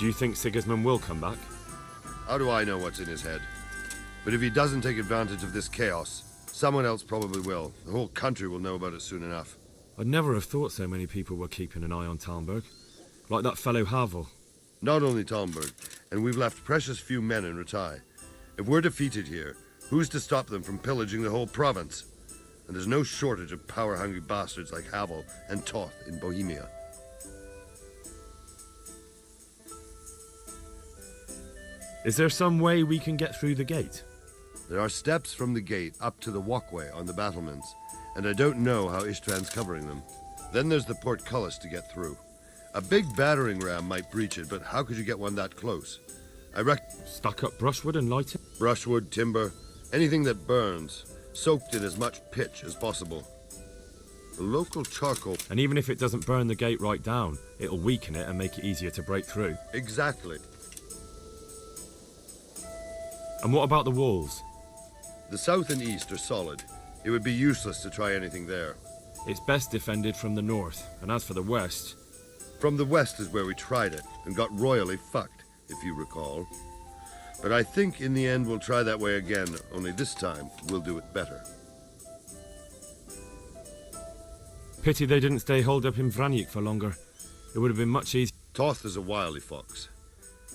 Do you think Sigismund will come back? How do I know what's in his head? But if he doesn't take advantage of this chaos, someone else probably will. The whole country will know about it soon enough. I'd never have thought so many people were keeping an eye on Talmberg. Like that fellow Havel. Not only Talmberg, and we've left precious few men in Ratai. If we're defeated here, who's to stop them from pillaging the whole province? And there's no shortage of power-hungry bastards like Havel and Toth in Bohemia. Is there some way we can get through the gate? There are steps from the gate up to the walkway on the battlements, and I don't know how Ishtvan's covering them. Then there's the portcullis to get through. A big battering ram might breach it, but how could you get one that close? Stack up brushwood and light it? Brushwood, timber, anything that burns, soaked in as much pitch as possible. The local charcoal... And even if it doesn't burn the gate right down, it'll weaken it and make it easier to break through. Exactly. And what about the walls? The south and east are solid. It would be useless to try anything there. It's best defended from the north, and as for the west... From the west is where we tried it, and got royally fucked, if you recall. But I think in the end we'll try that way again, only this time we'll do it better. Pity they didn't stay holed up in Vranic for longer. It would have been much easier. Toth is a wily fox.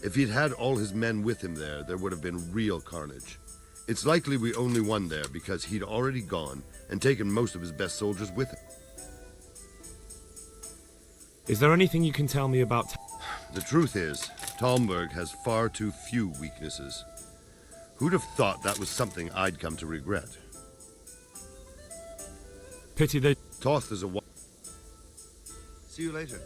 If he'd had all his men with him there would have been real carnage. It's likely we only won there because he'd already gone and taken most of his best soldiers with him. Is there anything you can tell me about... The truth is, Talmberg has far too few weaknesses. Who'd have thought that was something I'd come to regret? Pity they... Toth is a... See you later.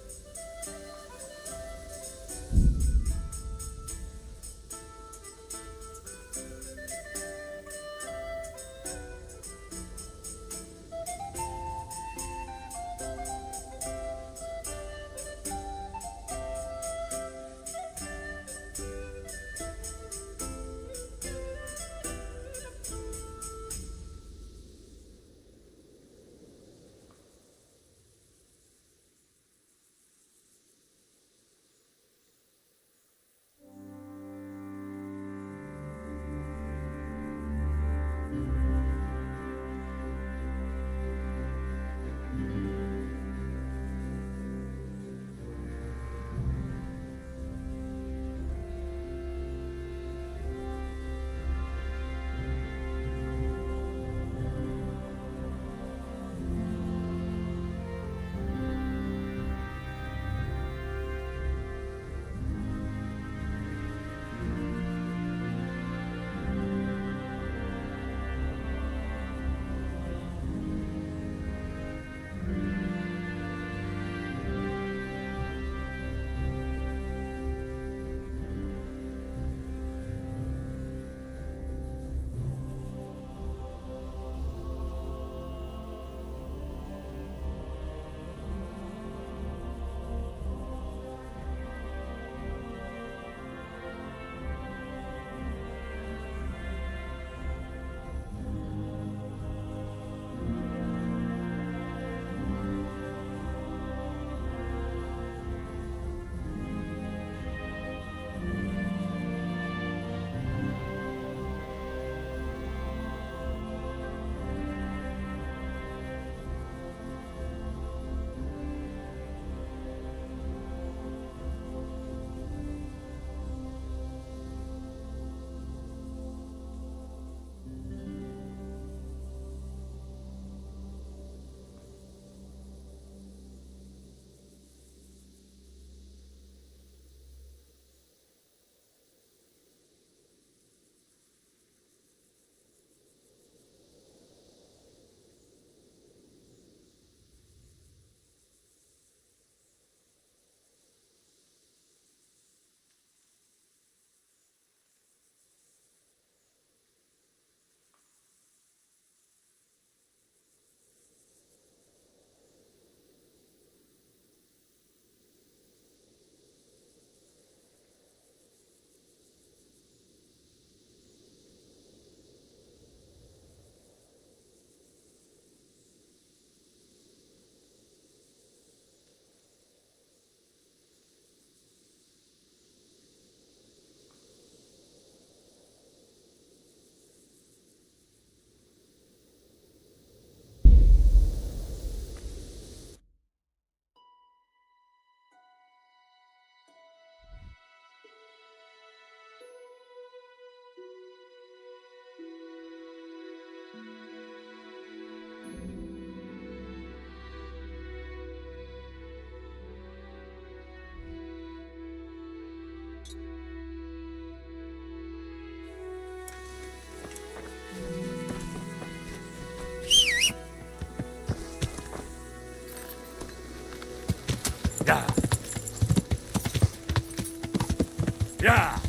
Yeah!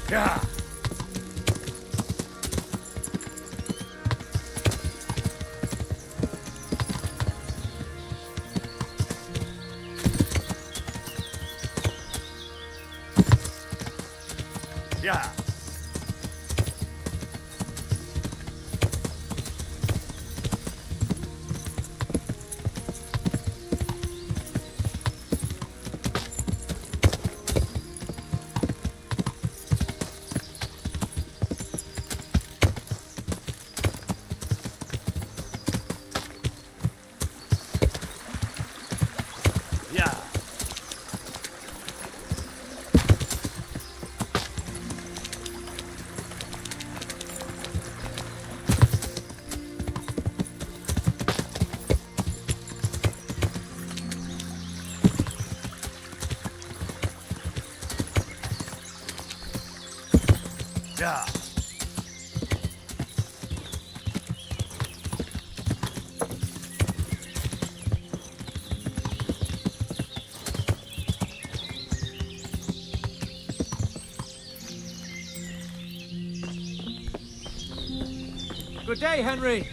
Yeah! Yeah! Yeah! Yeah! Good day, Henry.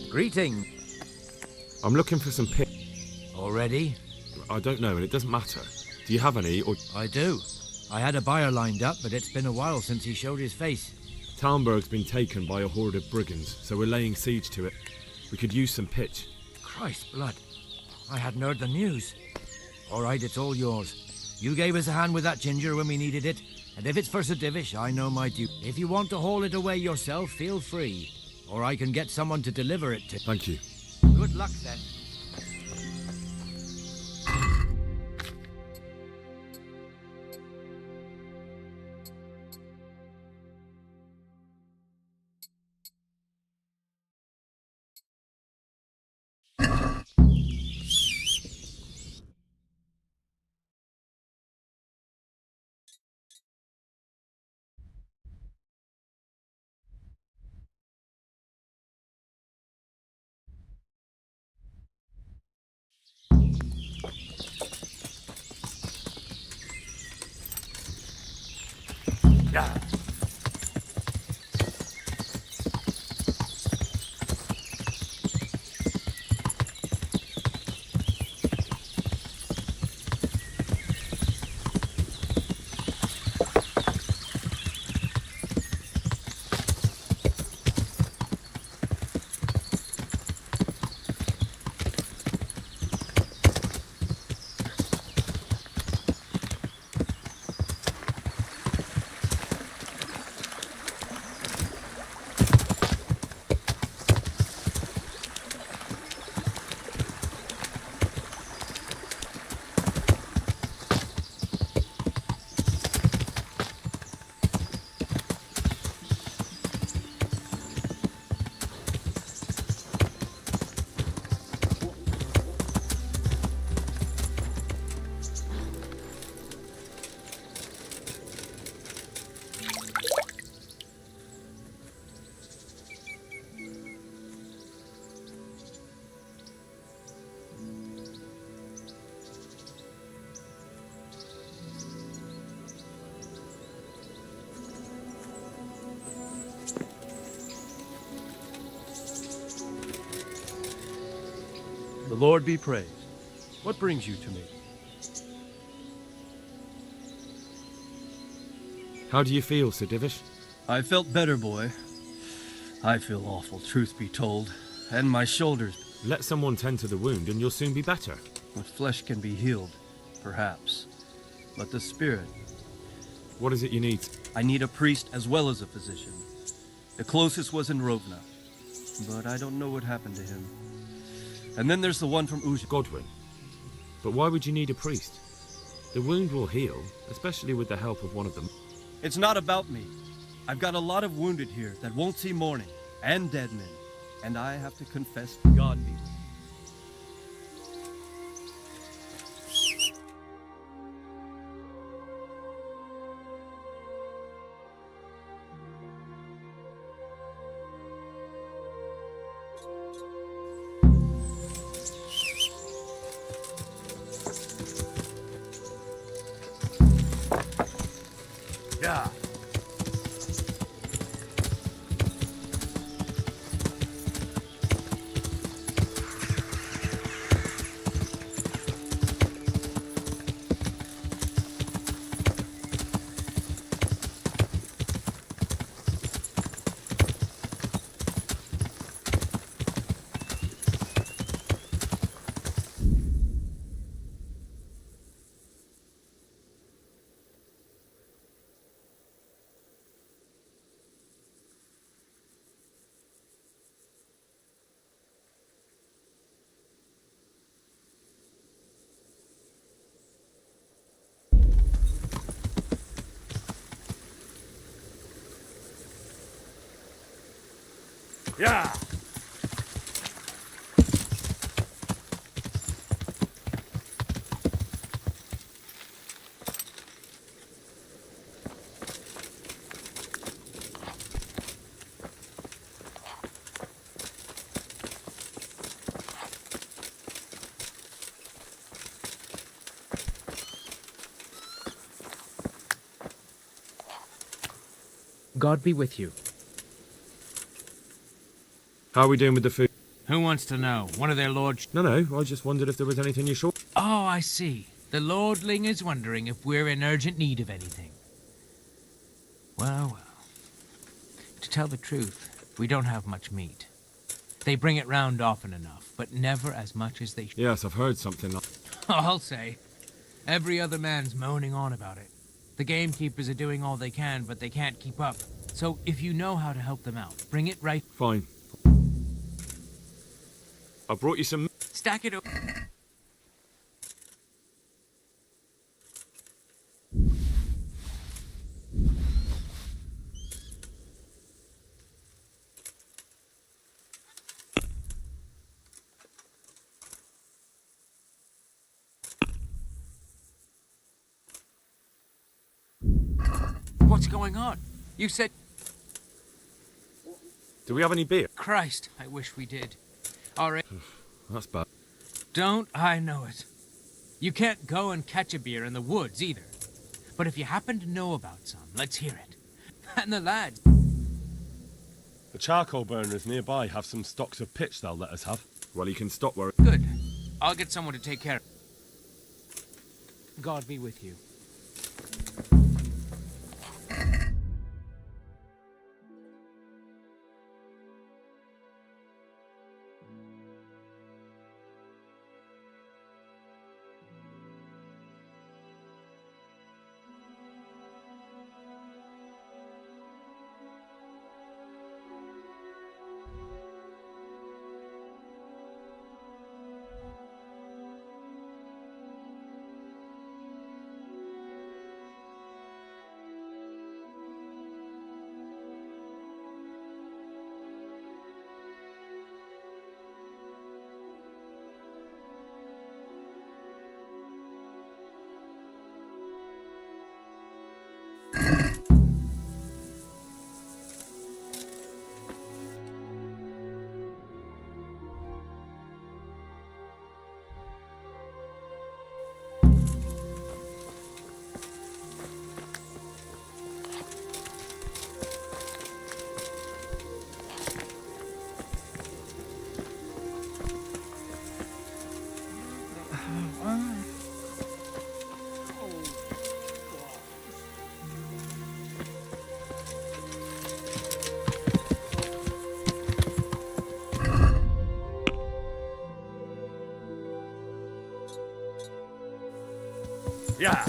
Greeting. I'm looking for some pit. Already? I don't know, and it doesn't matter. Do you have any, or... I do. I had a buyer lined up, but it's been a while since he showed his face. Talmberg's been taken by a horde of brigands, so we're laying siege to it. We could use some pitch. Christ blood. I hadn't heard the news. All right, it's all yours. You gave us a hand with that ginger when we needed it, and if it's for Sir Divish, I know my duty. If you want to haul it away yourself, feel free. Or I can get someone to deliver it to... Thank you. Good luck, then. Yeah! The Lord be praised. What brings you to me? How do you feel, Sir Divish? I felt better, boy. I feel awful, truth be told. And my shoulders. Let someone tend to the wound and you'll soon be better. My flesh can be healed, perhaps. but the spirit. What is it you need? I need a priest as well as a physician. The closest was in Rovna, but I don't know what happened to him. And then there's the one from Uj. Godwin. But why would you need a priest? The wound will heal, especially with the help of one of them. It's not about me. I've got a lot of wounded here that won't see morning, and dead men. And I have to confess, God be with me. Yeah. Yeah. God be with you. How are we doing with the food? Who wants to know? One of their lords... No, I just wondered if there was anything you're short. Oh, I see. The lordling is wondering if we're in urgent need of anything. Well. To tell the truth, we don't have much meat. They bring it round often enough, but never as much as they should. Yes, I've heard something like... I'll say. Every other man's moaning on about it. The gamekeepers are doing all they can, but they can't keep up. So if you know how to help them out, bring it right... Fine. I brought you some... Stack it up. What's going on? You said... Do we have any beer? Christ, I wish we did. All right. That's bad. Don't I know it? You can't go and catch a beer in the woods either. But if you happen to know about some, let's hear it. And the lads... The charcoal burners nearby have some stocks of pitch they'll let us have. Well, you can stop worrying. Good. I'll get someone to take care of it. God be with you. Yeah.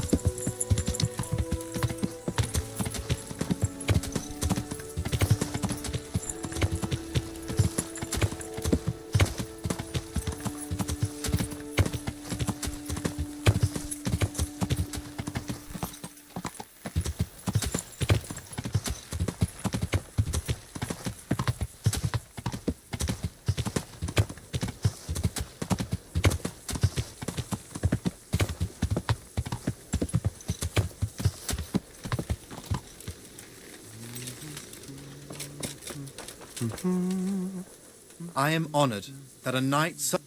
I am honored that a knight so...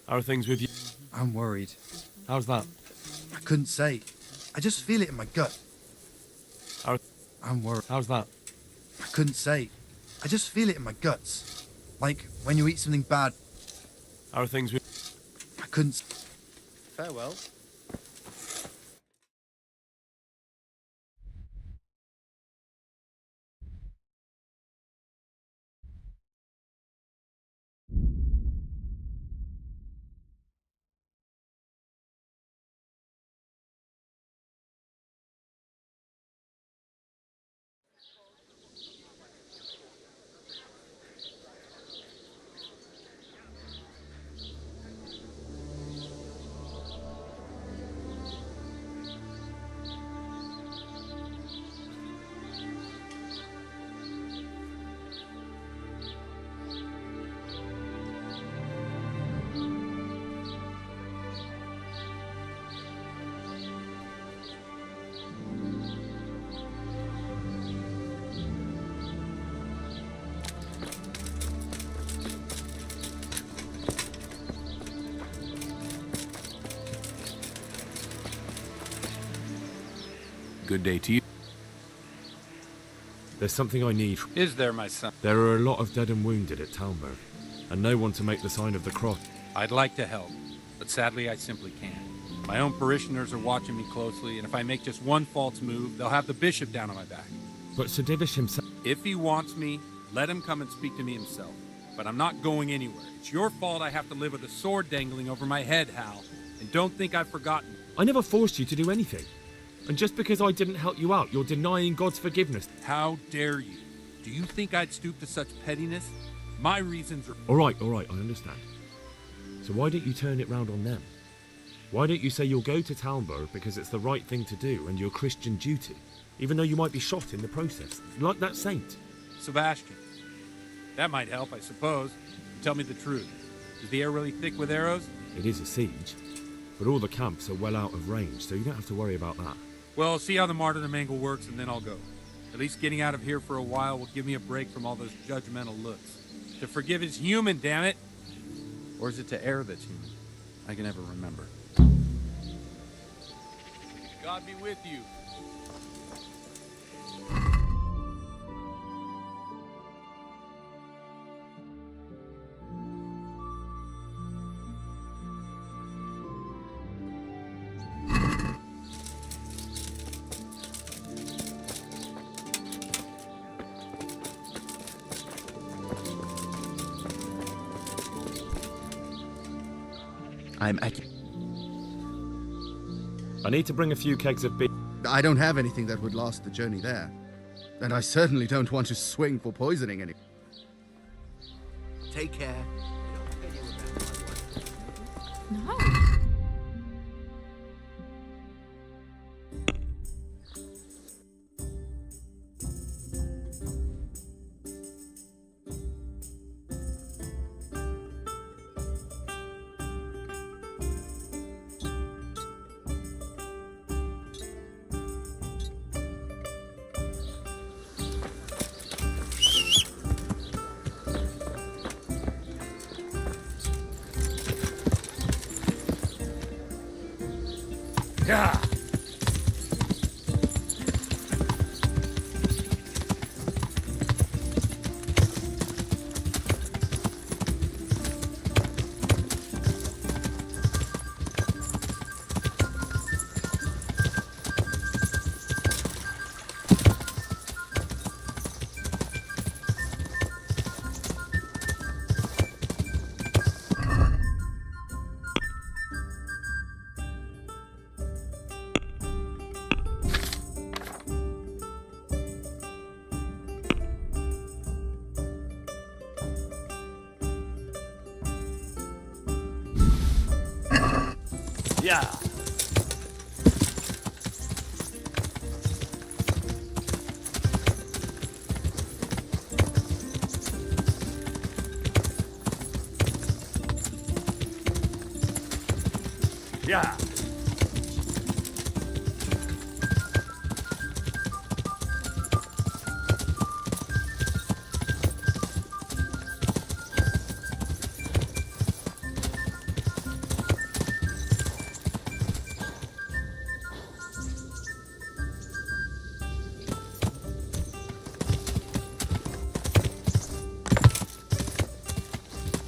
How are things with you? I'm worried. How's that? I couldn't say. I just feel it in my gut. How, I'm worried. how's that? I couldn't say. I just feel it in my guts. Like when you eat something bad. How are things with... I couldn't... Farewell. Good day to you. There's something I need. Is there, my son? There are a lot of dead and wounded at Talmberg, and no one to make the sign of the cross. I'd like to help, but sadly I simply can't. My own parishioners are watching me closely, and if I make just one false move, they'll have the bishop down on my back. But Sir Divish himself... If he wants me, let him come and speak to me himself. But I'm not going anywhere. It's your fault I have to live with a sword dangling over my head, Hal. And don't think I've forgotten. I never forced you to do anything. And just because I didn't help you out, you're denying God's forgiveness. How dare you? Do you think I'd stoop to such pettiness? My reasons are... All right, I understand. So why don't you turn it round on them? Why don't you say you'll go to Talmberg because it's the right thing to do and your Christian duty, even though you might be shot in the process, like that saint? Sebastian. That might help, I suppose. Tell me the truth. Is the air really thick with arrows? It is a siege, but all the camps are well out of range, so you don't have to worry about that. Well, see how the martyrdom angle works, and then I'll go. At least getting out of here for a while will give me a break from all those judgmental looks. To forgive is human, damn it! Or is it to err that's human? I can never remember. God be with you. I'm I need to bring a few kegs of beer. I don't have anything that would last the journey there. And I certainly don't want to swing for poisoning any. Take care. No. Yeah. Yeah. Yeah.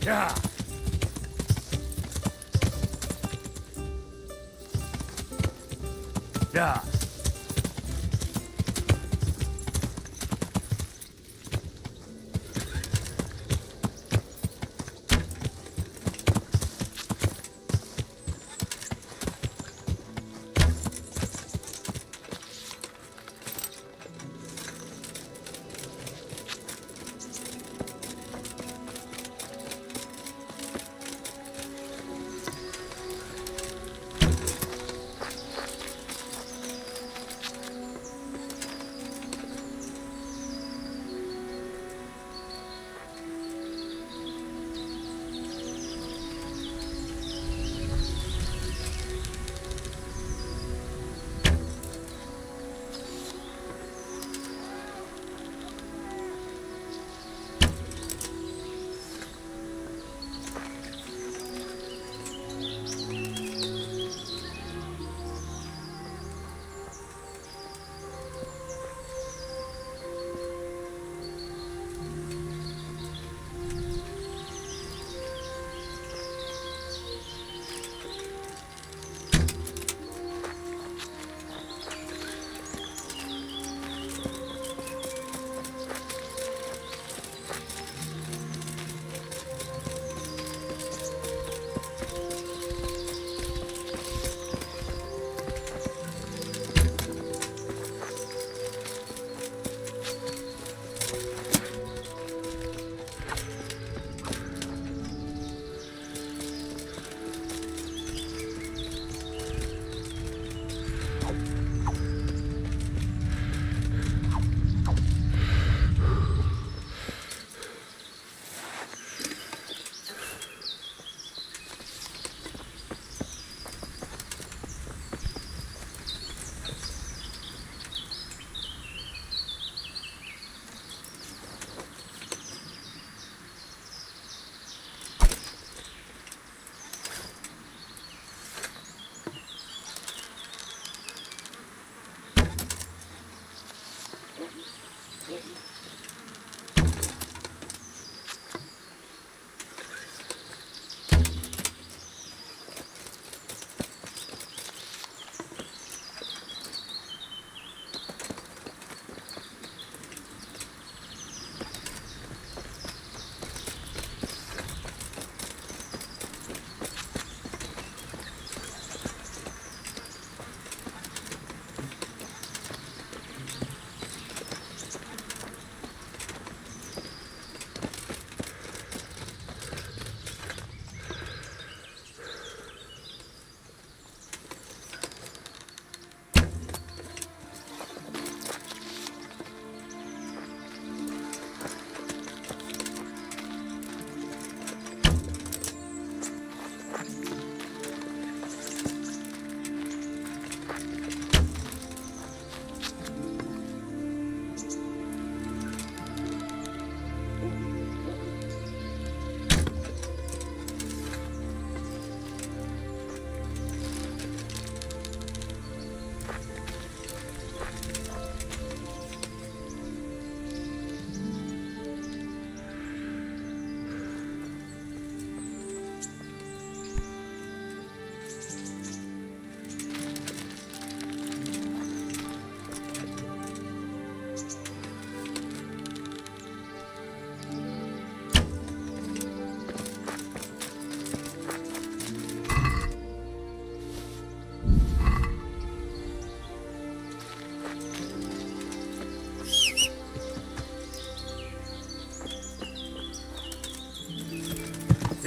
Yeah. Yeah.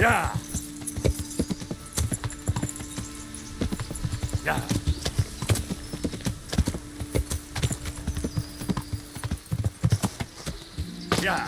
Yeah. Yeah. Yeah.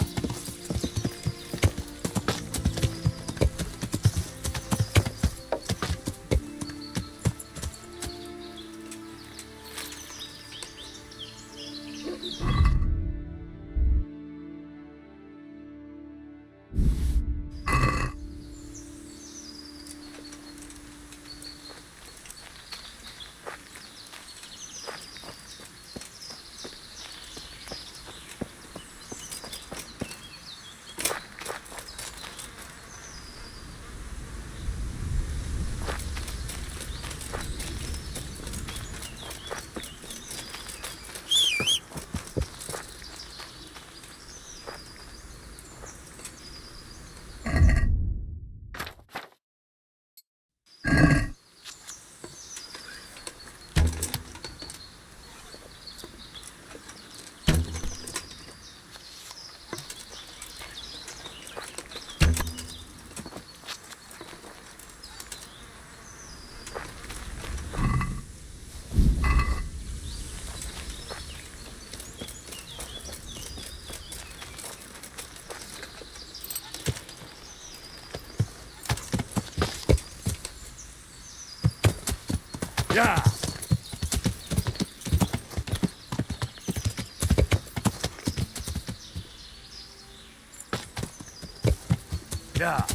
Yeah! Yeah!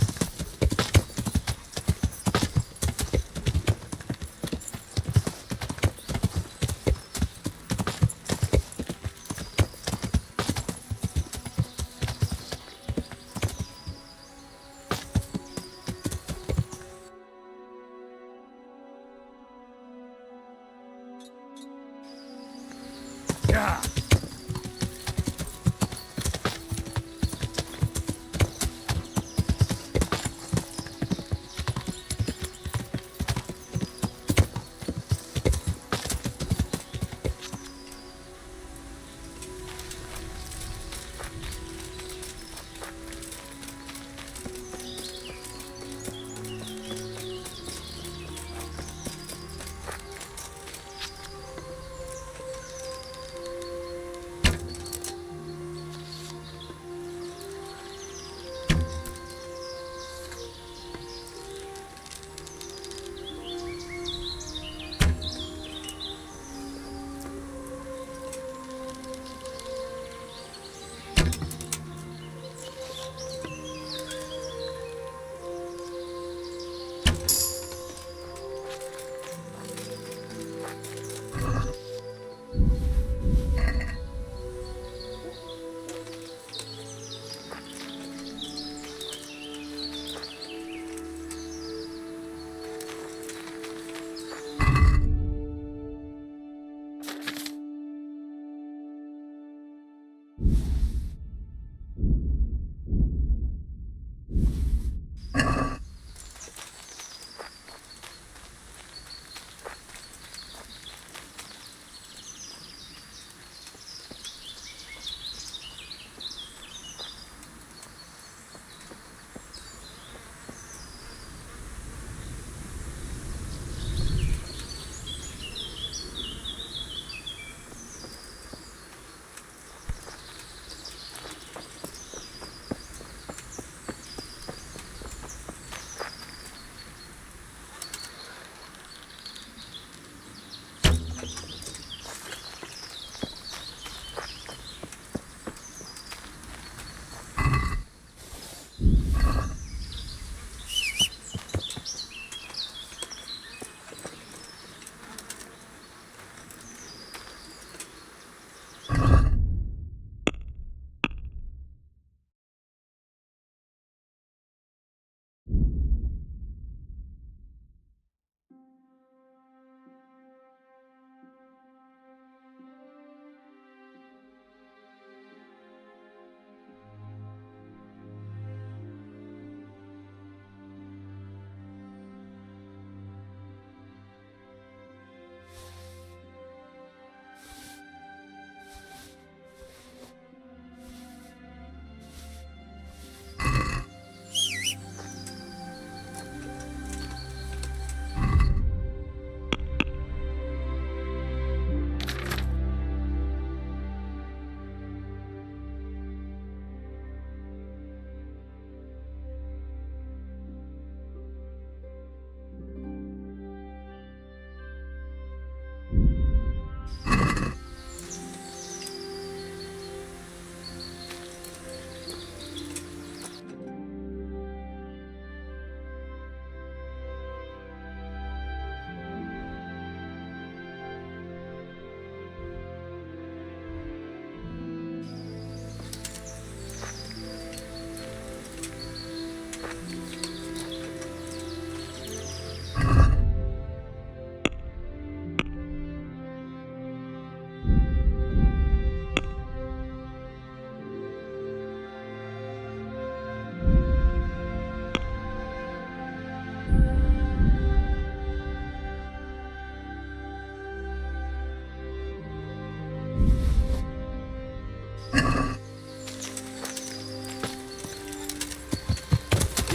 Yeah!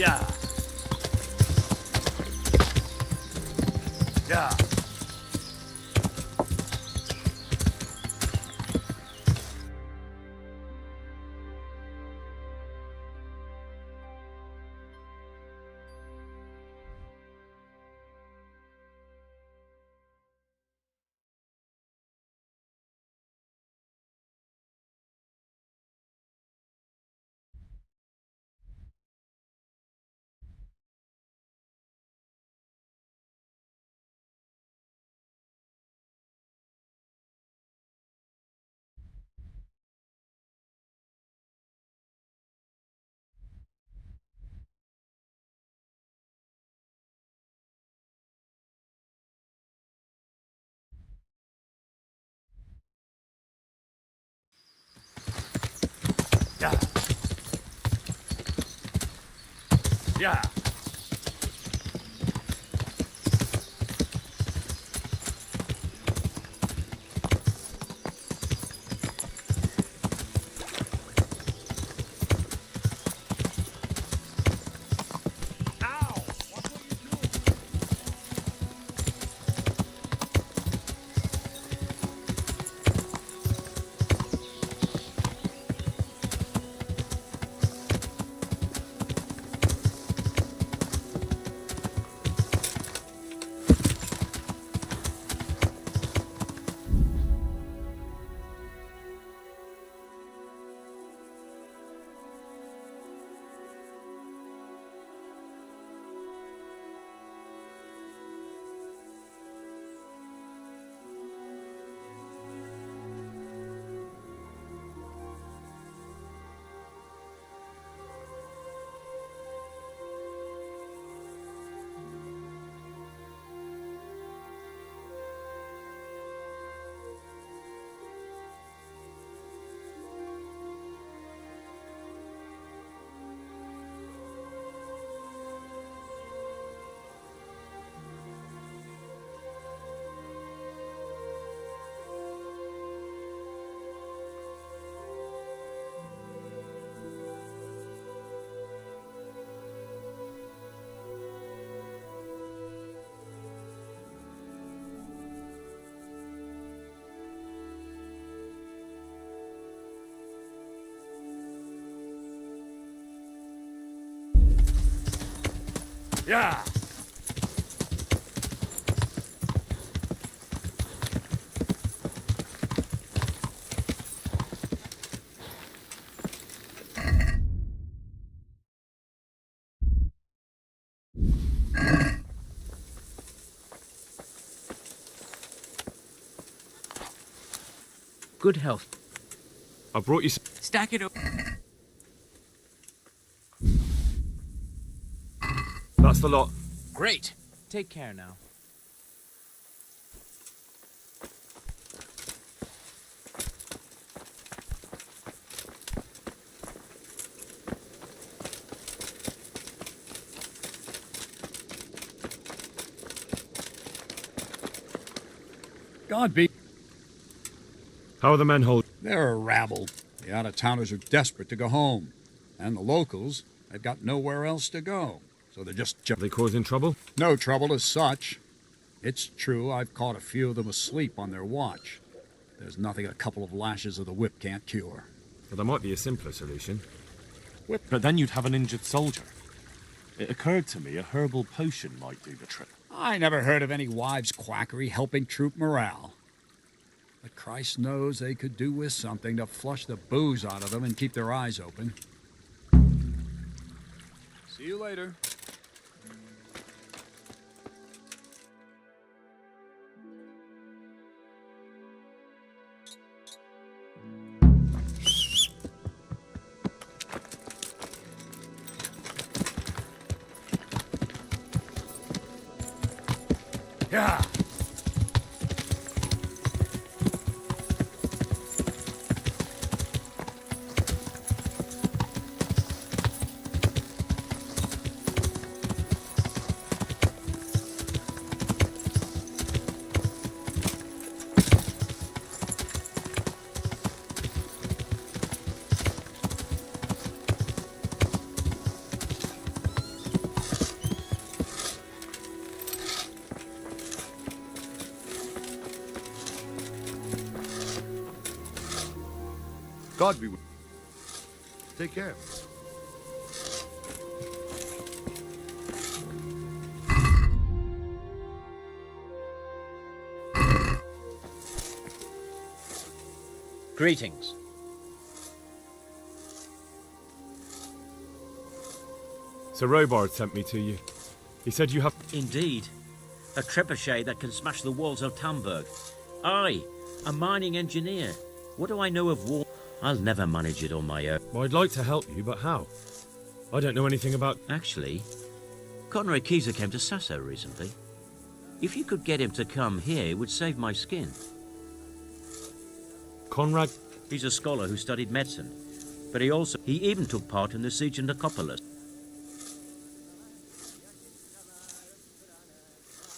Yeah. Yeah. Yeah. Yeah. Good health. I brought you some... Stack it up. That's the lot. Great. Take care now. God be. How are the men holding? They're a rabble. The out-of-towners are desperate to go home. And the locals, they've got nowhere else to go. So they're just... Are they causing trouble? No trouble as such. It's true, I've caught a few of them asleep on their watch. There's nothing a couple of lashes of the whip can't cure. Well, there might be a simpler solution. But then you'd have an injured soldier. It occurred to me a herbal potion might do the trick. I never heard of any wives' quackery helping troop morale. But Christ knows they could do with something to flush the booze out of them and keep their eyes open. See you later. Yeah. God be with you. Take care. Greetings. Sir Robard sent me to you. He said you have... Indeed. A trebuchet that can smash the walls of Tamburg. I, a mining engineer. What do I know of war? I'll never manage it on my own. Well, I'd like to help you, but how? I don't know anything about... Actually, Conrad Keyser came to Sasso recently. If you could get him to come here, it would save my skin. Conrad? He's a scholar who studied medicine, but he even took part in the siege of Nicopolis.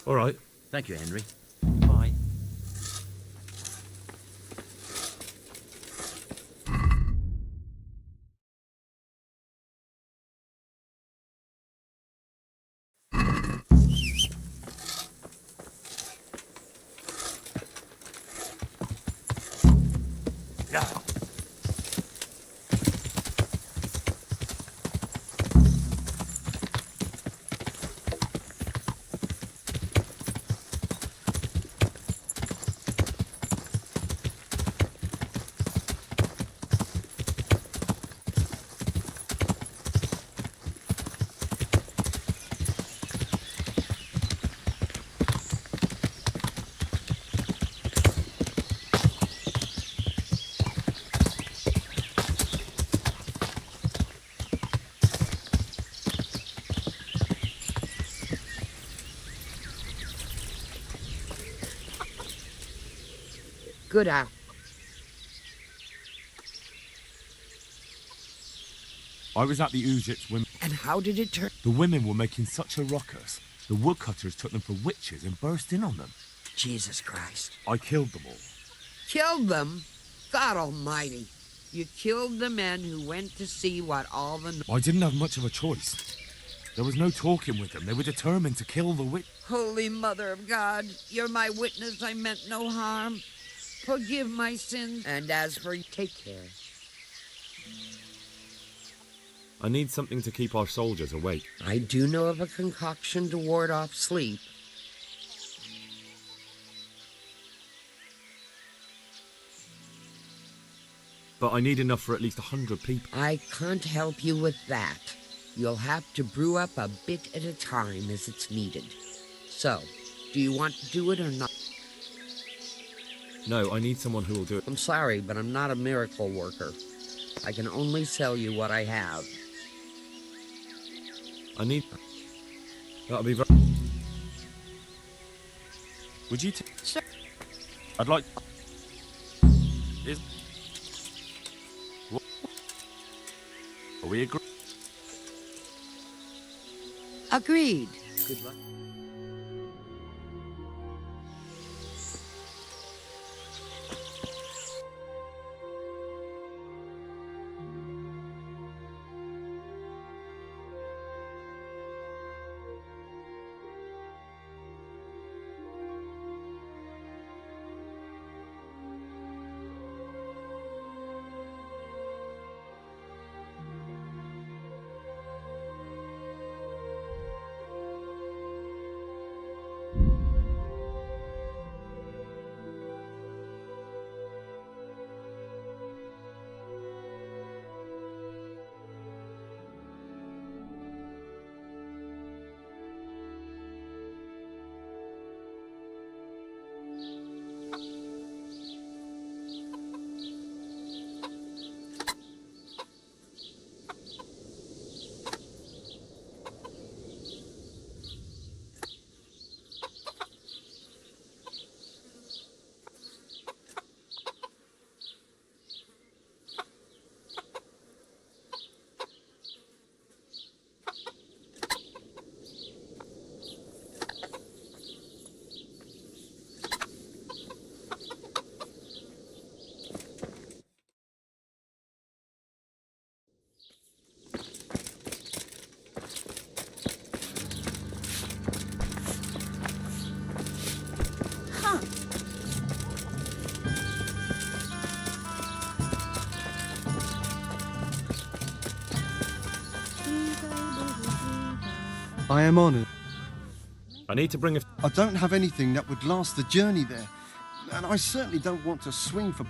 All right. Thank you, Henry. Bye. Good out. I was at the Ujits when And how did it turn? the women were making such a ruckus. The woodcutters took them for witches and burst in on them. Jesus Christ. I killed them all. Killed them? God almighty. You killed the men who went to see what all the... I didn't have much of a choice. There was no talking with them. They were determined to kill the witch. Holy Mother of God, you're my witness. I meant no harm. Forgive my sins. And as for you, take care. I need something to keep our soldiers awake. I do know of a concoction to ward off sleep. But I need enough for at least 100 people. I can't help you with that. You'll have to brew up a bit at a time as it's needed. So, do you want to do it or not? No, I need someone who will do it. I'm sorry, but I'm not a miracle worker. I can only sell you what I have. I need... That'll be very... Would you... Sure. I'd like... Is... What? Are we agree? Agreed. Good luck. I am honoured. I need to bring a... I don't have anything that would last the journey there, and I certainly don't want to swing for...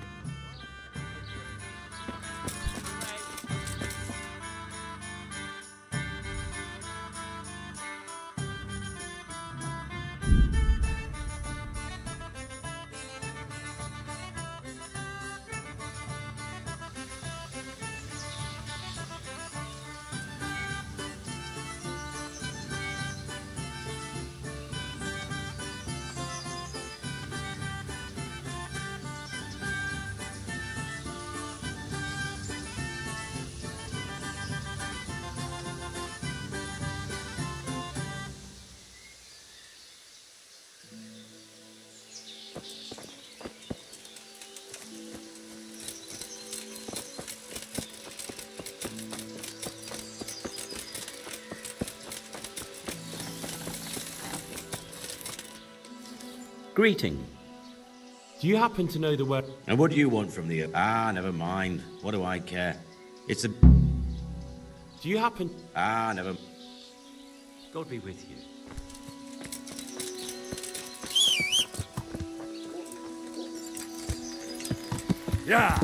Greeting. Do you happen to know the word? And what do you want from the... Ah, never mind. What do I care? It's a... Do you happen... Ah, never... God be with you. Yeah!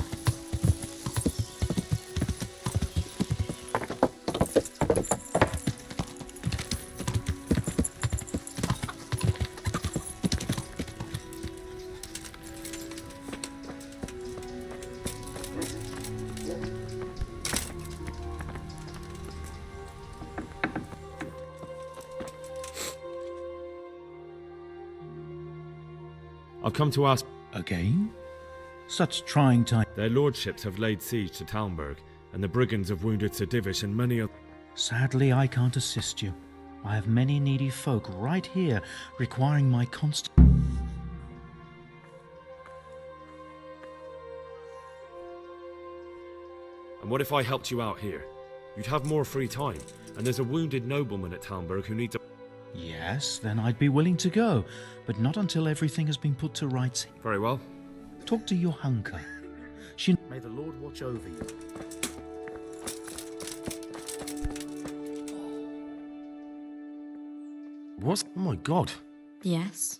I've come to ask... Again? Such trying time. Their lordships have laid siege to Talmberg, and the brigands have wounded Sir Divish and many other... Sadly, I can't assist you. I have many needy folk right here, requiring my constant... And what if I helped you out here? You'd have more free time, and there's a wounded nobleman at Talmberg who needs a... Yes, then I'd be willing to go, but not until everything has been put to rights. Very well. Talk to your hunker. She... May the Lord watch over you. What? Oh my god. Yes.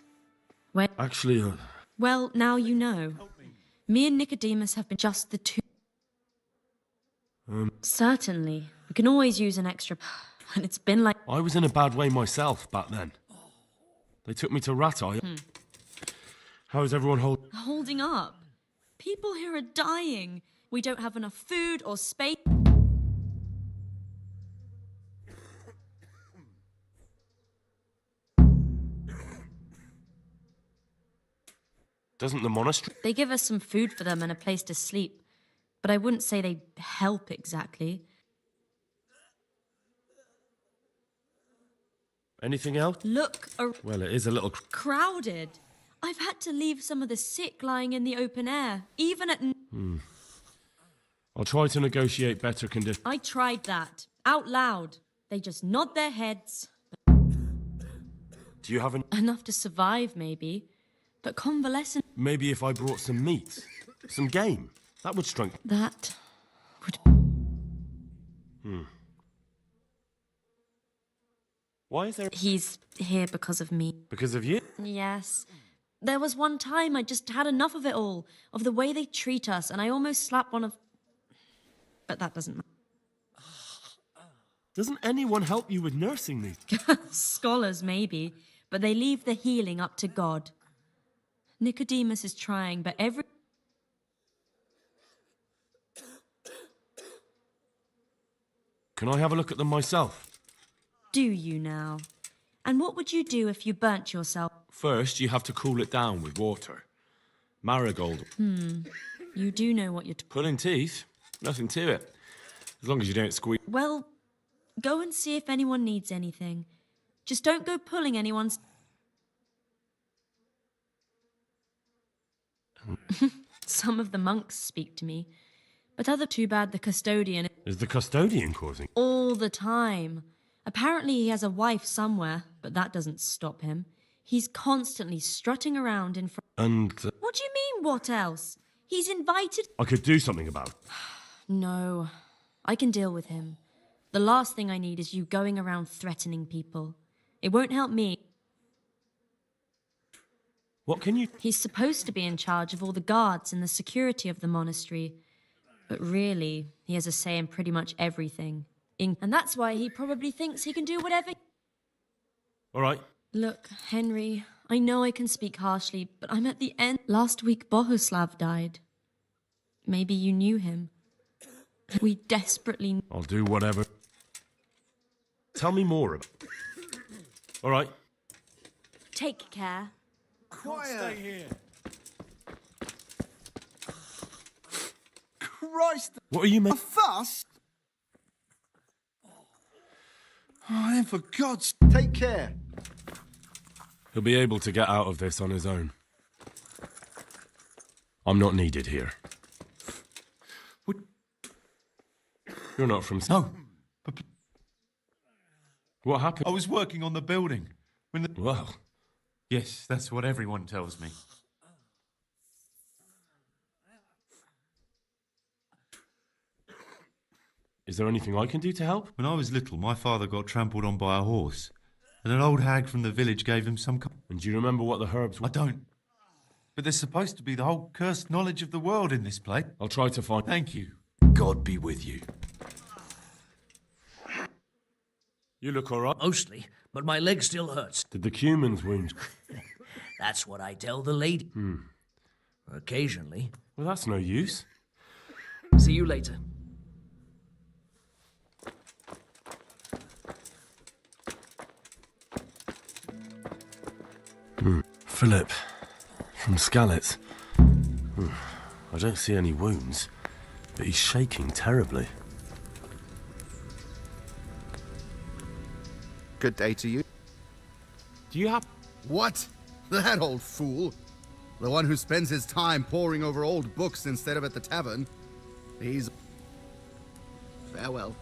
Where? Actually, Well, now you know. Me and Nicodemus have been just the two. Certainly. We can always use an extra... And it's been like... I was in a bad way myself back then. They took me to Rattay. How is everyone Holding up. People here are dying. We don't have enough food or space. Doesn't the monastery... They give us some food for them and a place to sleep. But I wouldn't say they help exactly. Anything else? Look, Well, it is a little... crowded. I've had to leave some of the sick lying in the open air, even at... I'll try to negotiate better conditions. I tried that, out loud. They just nod their heads. Do you have Enough to survive, maybe. But convalescent... Maybe if I brought some meat, some game, that would strengthen... That would... Why is there... He's here because of me. Because of you? Yes. There was one time I just had enough of it all, of the way they treat us, and I almost slapped one of... But that doesn't matter. Doesn't anyone help you with nursing these? Scholars, maybe, but they leave the healing up to God. Nicodemus is trying, but every... Can I have a look at them myself? Do you now? And what would you do if you burnt yourself? First, you have to cool it down with water. Marigold. You do know what you're... Pulling teeth? Nothing to it. As long as you don't squeeze... Well, go and see if anyone needs anything. Just don't go pulling anyone's... Some of the monks speak to me, but other too bad the custodian... Is the custodian causing... All the time. Apparently he has a wife somewhere, but that doesn't stop him. He's constantly strutting around in front... And... What do you mean, what else? He's invited... I could do something about it. No, I can deal with him. The last thing I need is you going around threatening people. It won't help me. What can you... He's supposed to be in charge of all the guards and the security of the monastery. But really, he has a say in pretty much everything. And that's why he probably thinks he can do whatever... All right. Look, Henry, I know I can speak harshly, but I'm at the end. Last week, Bohuslav died. Maybe you knew him. We desperately... I'll do whatever. Tell me more about... All right. Take care. Quiet. Stay here. Christ! What are you A making? fuss? Oh, then for God's... Take care. He'll be able to get out of this on his own. I'm not needed here. You're not from... No. What happened? I was working on the building when the... Well, Yes, that's what everyone tells me. Is there anything I can do to help? When I was little, my father got trampled on by a horse, and an old hag from the village gave him some... And do you remember what the herbs were? I don't. But there's supposed to be the whole cursed knowledge of the world in this place. I'll try to find... Thank you. God be with you. You look all right. Mostly, but my leg still hurts. Did the cumin's wound? That's what I tell the lady. Occasionally. Well, that's no use. See you later. Philip, from Skalitz. I don't see any wounds, but he's shaking terribly. Good day to you. Do you have... What? That old fool? The one who spends his time poring over old books instead of at the tavern. He's... Farewell.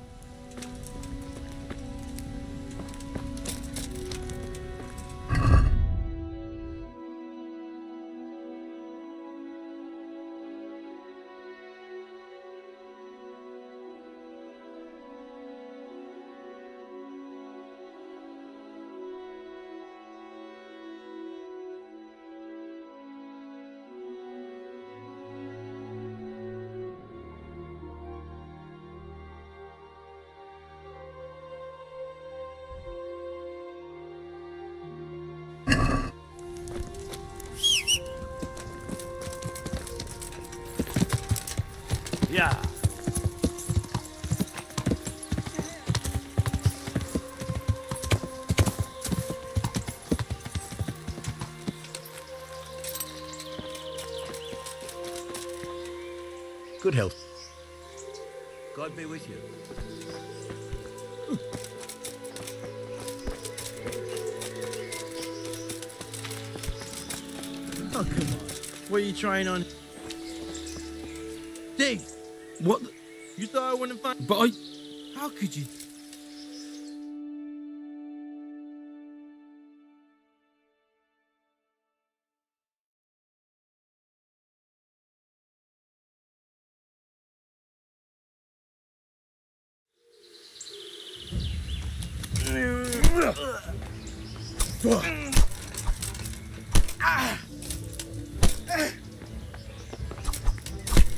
Yeah. Good health. God be with you. Oh, come on. What are you trying on? Dig! What? You thought I wouldn't find... But I... How could you...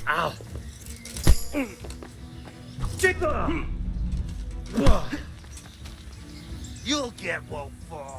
Ow! You'll get one for.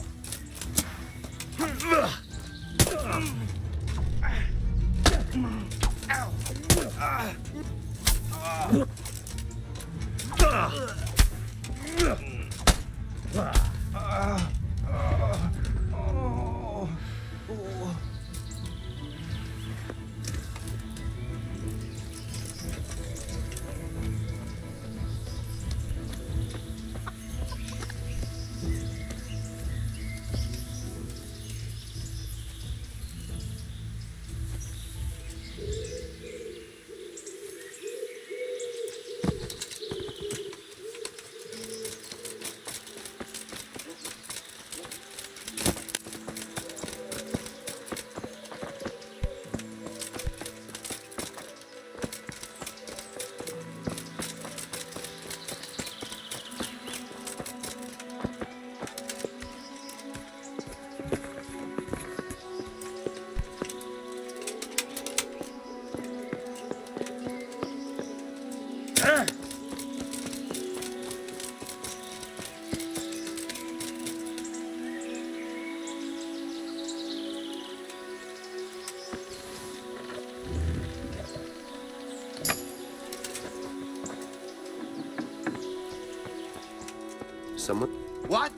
Someone? What?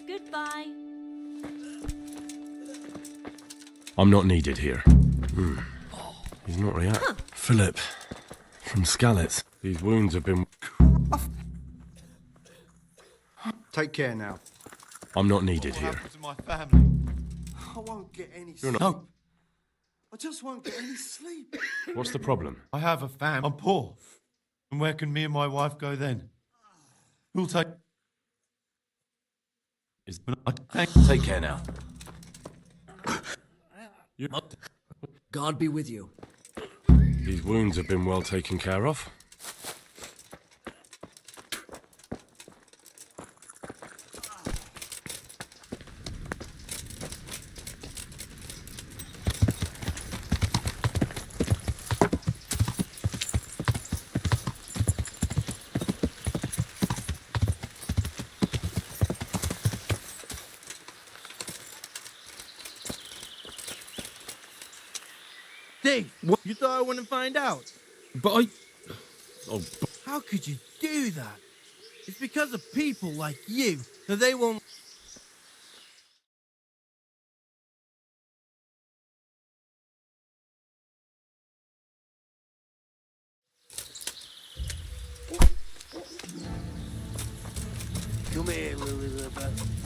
Goodbye. I'm not needed here. He's not reacting. Philip, from Skalitz. These wounds have been... Take care now. I'm not needed here. To my family. I won't get any You're sleep. not- I just won't get any sleep. What's the problem? I have a family. I'm poor. And where can me and my wife go then? Who'll take... Take care now. God be with you. These wounds have been well taken care of. Dave, you thought I wouldn't find out? But I... Oh, How could you do that? It's because of people like you that they won't... Come here, Elizabeth.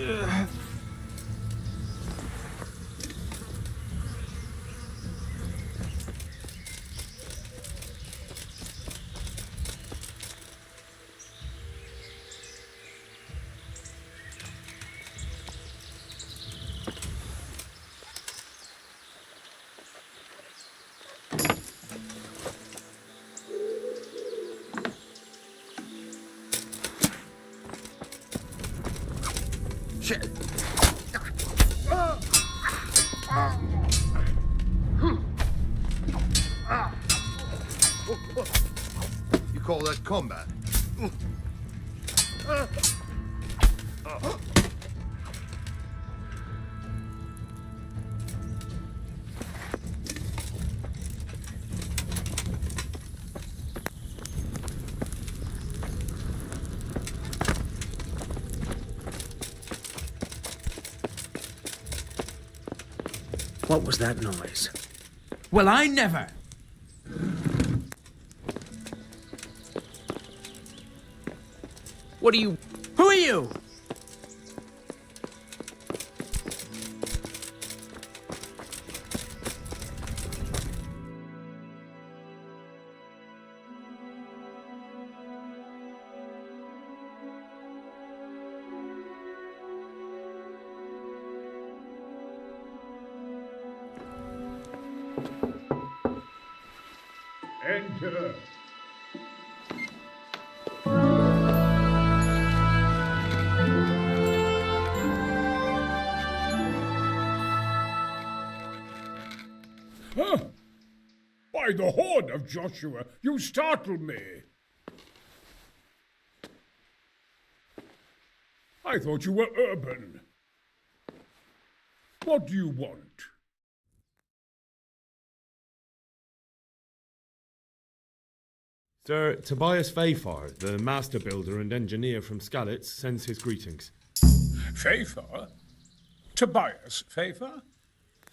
yeah. Shit. You call that combat? What was that noise? Well, I never... What are you... Who are you? Enter. Huh? By the horn of Joshua, you startle me. I thought you were urban. What do you want? Sir Tobias Fayfar, the master builder and engineer from Skalitz, sends his greetings. Fayfar? Tobias Fayfar?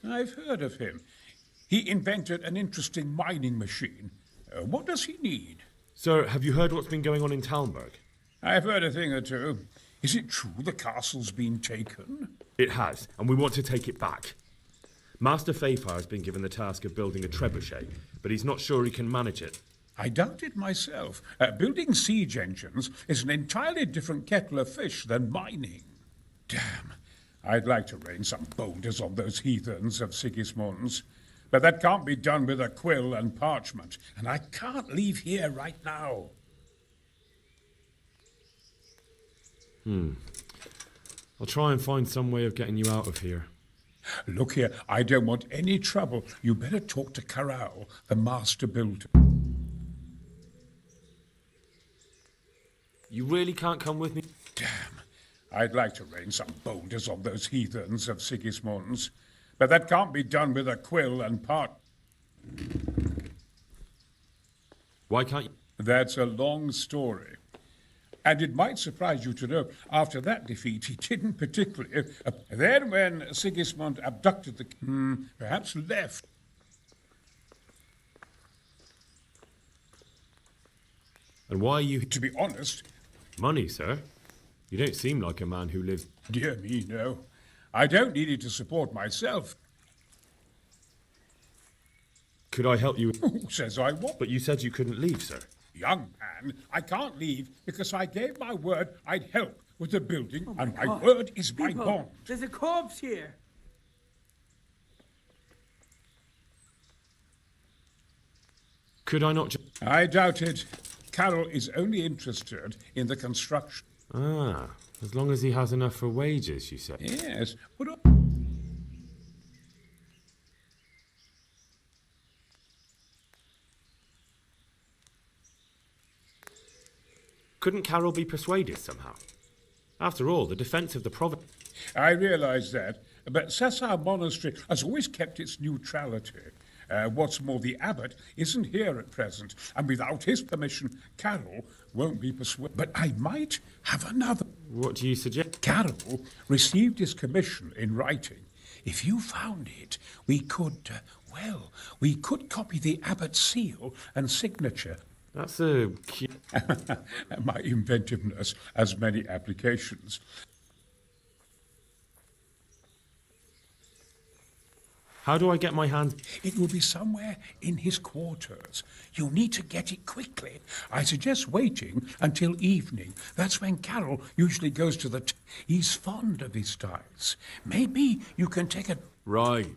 I've heard of him. He invented an interesting mining machine. What does he need? Sir, have you heard what's been going on in Talmberg? I've heard a thing or two. Is it true the castle's been taken? It has, and we want to take it back. Master Fayfar has been given the task of building a trebuchet, but he's not sure he can manage it. I doubt it myself. Building siege engines is an entirely different kettle of fish than mining. Damn, I'd like to rain some boulders on those heathens of Sigismund's. But that can't be done with a quill and parchment, and I can't leave here right now. I'll try and find some way of getting you out of here. Look here, I don't want any trouble. You better talk to Corral, the master builder. You really can't come with me? Damn. I'd like to rain some boulders on those heathens of Sigismund's, but that can't be done with a quill and part. Why can't you? That's a long story. And it might surprise you to know, after that defeat, he didn't particularly... then when Sigismund abducted the... perhaps left. And why are you... To be honest... Money, sir? You don't seem like a man who lives... Dear me, no. I don't need it to support myself. Could I help you? Who says I won't? But you said you couldn't leave, sir. Young man, I can't leave because I gave my word I'd help with the building, Oh and my God. word is my People, bond. There's a corpse here. Could I not just... I doubt it. Carol is only interested in the construction. Ah, as long as he has enough for wages, you said. Yes, but... Couldn't Carol be persuaded somehow? After all, the defence of the province... I realize that, but Sassar Monastery has always kept its neutrality. What's more, the abbot isn't here at present, and without his permission, Carol won't be persuaded. But I might have another. What do you suggest? Carol received his commission in writing. If you found it, we could, we could copy the abbot's seal and signature. That's a... My inventiveness has many applications. How do I get my hand... It will be somewhere in his quarters. You'll need to get it quickly. I suggest waiting until evening. That's when Carol usually goes to the... He's fond of his styles. Maybe you can take a... Right.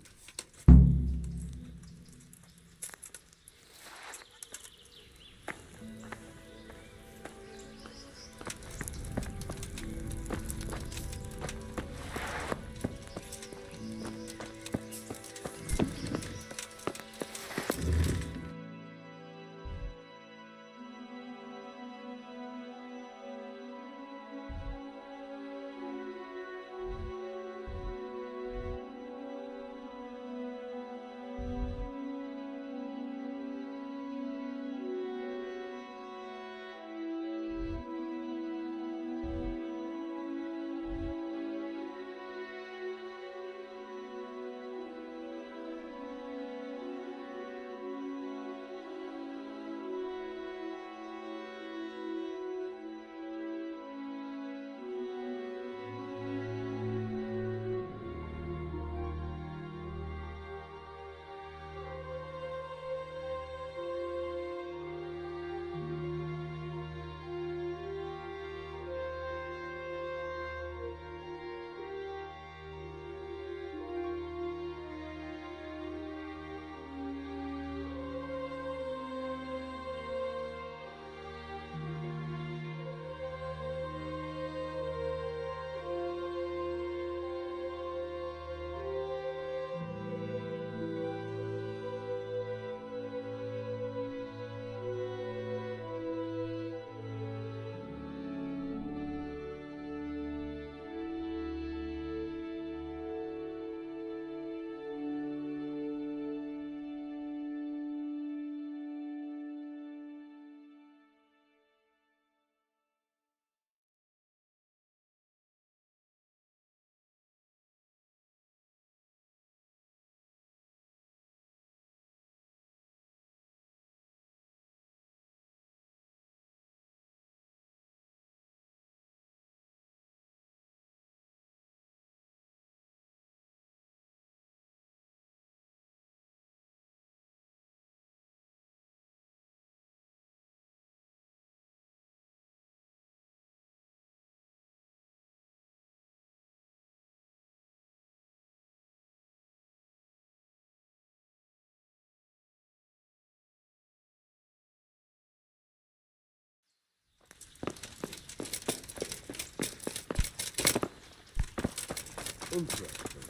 Interesting.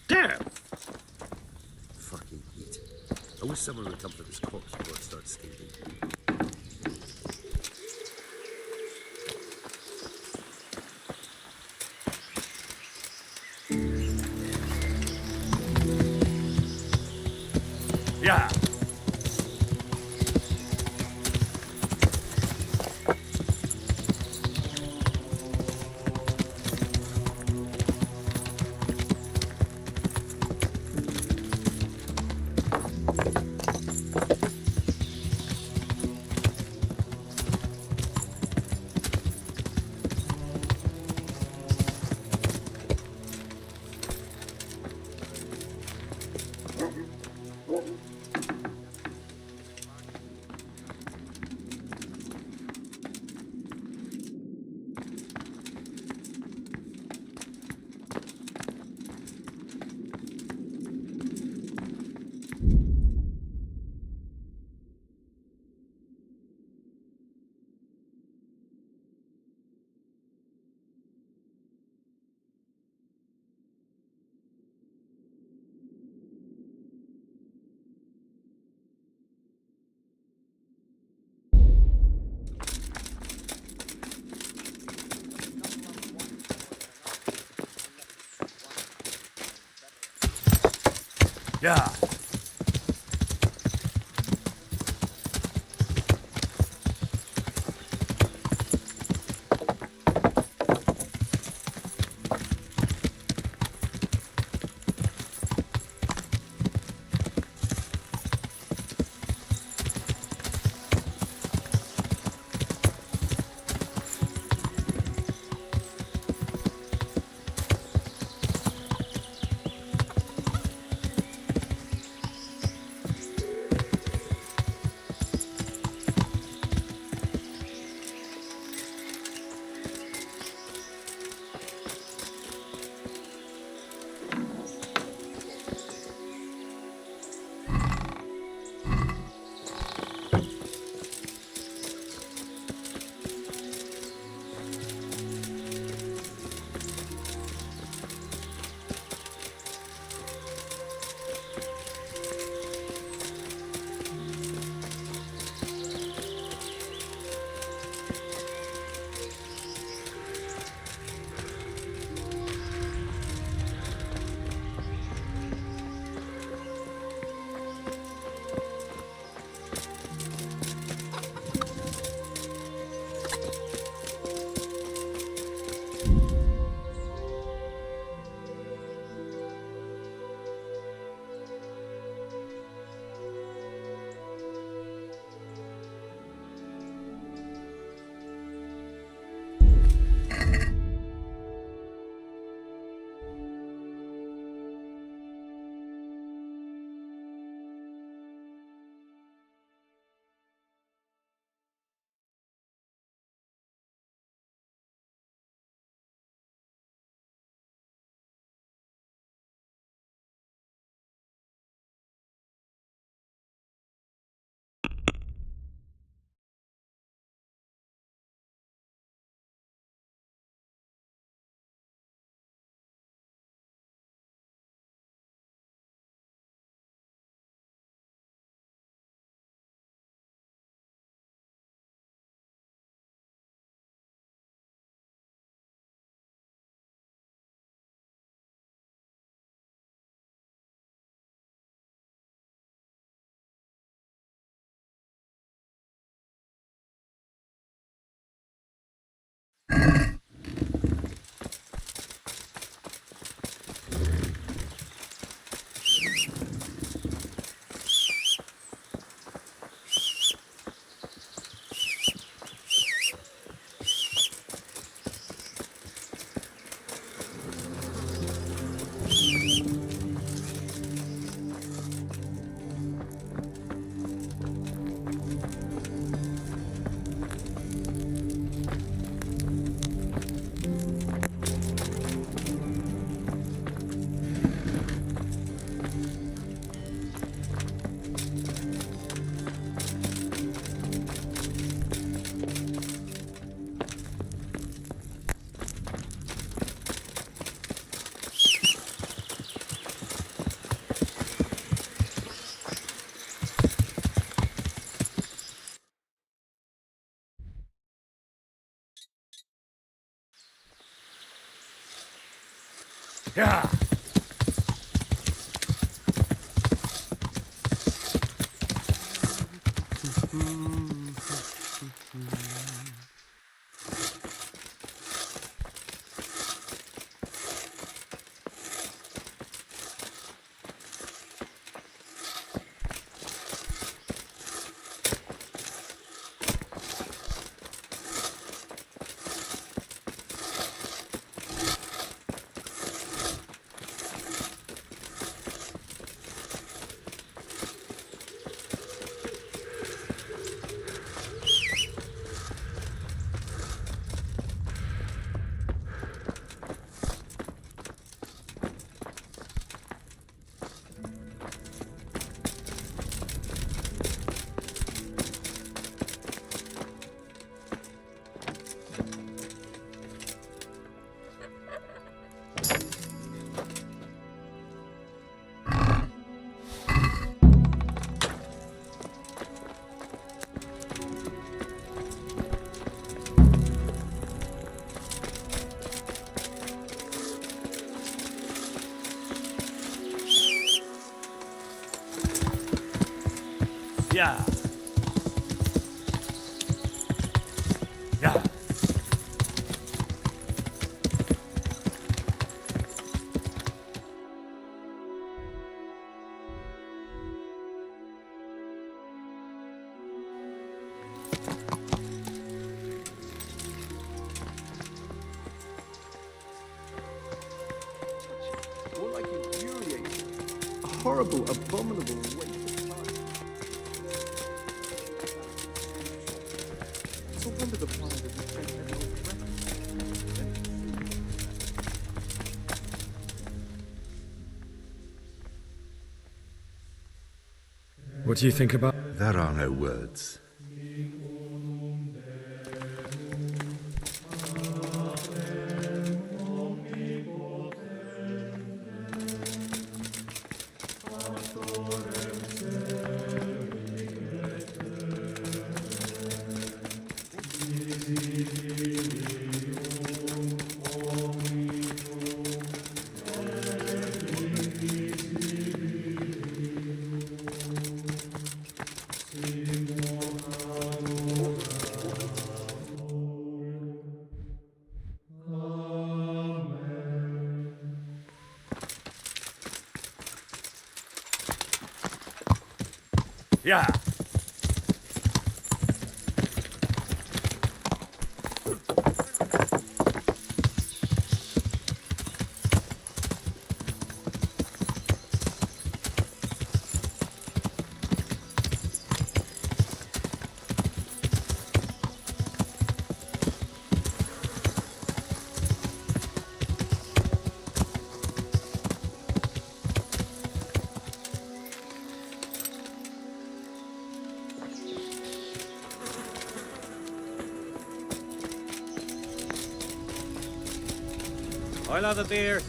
Damn! Fucking heat. I wish someone would come for this corpse before it starts stinking. Yeah. Yeah. Yeah. Yeah. Yeah. More like infuriating. A horrible, abominable waste of time. It's a wonder the plan that we spent What do you think about? There are no words. Yeah. I'll have a beer.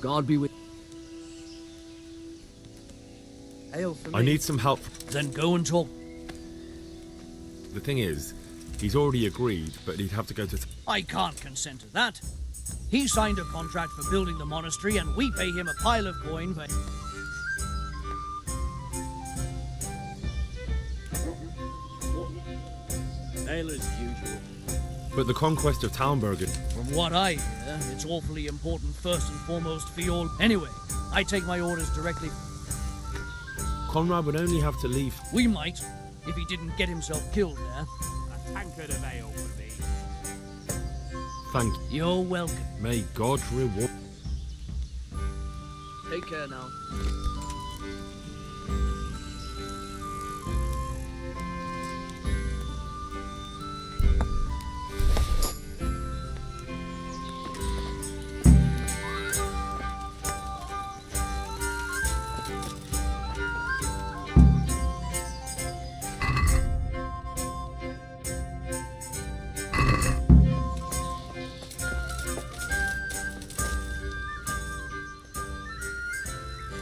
God be with. Ale for me. I need some help. Then go and talk. The thing is, he's already agreed, but he'd have to go to... I can't consent to that. He signed a contract for building the monastery, and we pay him a pile of coin for... Ale as usual. But the conquest of Talmberg... From what I hear, it's awfully important first and foremost for your... Anyway, I take my orders directly... Conrad would only have to leave... We might, if he didn't get himself killed there. A tankard of ale for me. Thank you. You're welcome. May God reward... Take care now.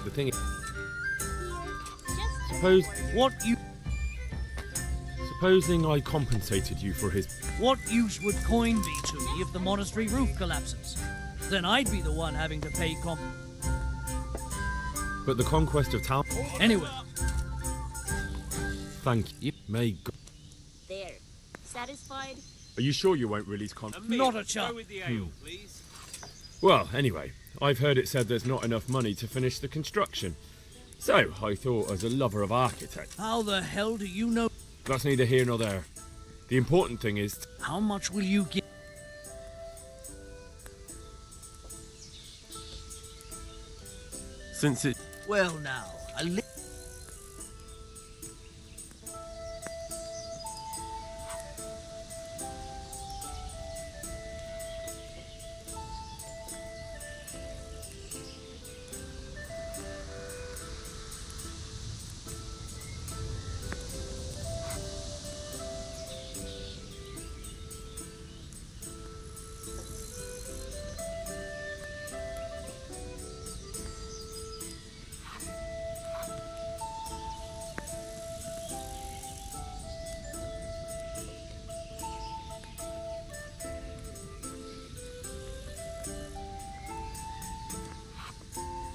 The thing is... Suppose... What you... Supposing I compensated you for his... What use would coin be to me if the monastery roof collapses? Then I'd be the one having to pay But the conquest of Tal... Anyway. Thank you. May God... There. Satisfied? Are you sure you won't release Not a chance. With the ale, please. Well, anyway, I've heard it said there's not enough money to finish the construction. So, I thought as a lover of architecture... How the hell do you know? That's neither here nor there. The important thing is... How much will you give? Since it... Well now,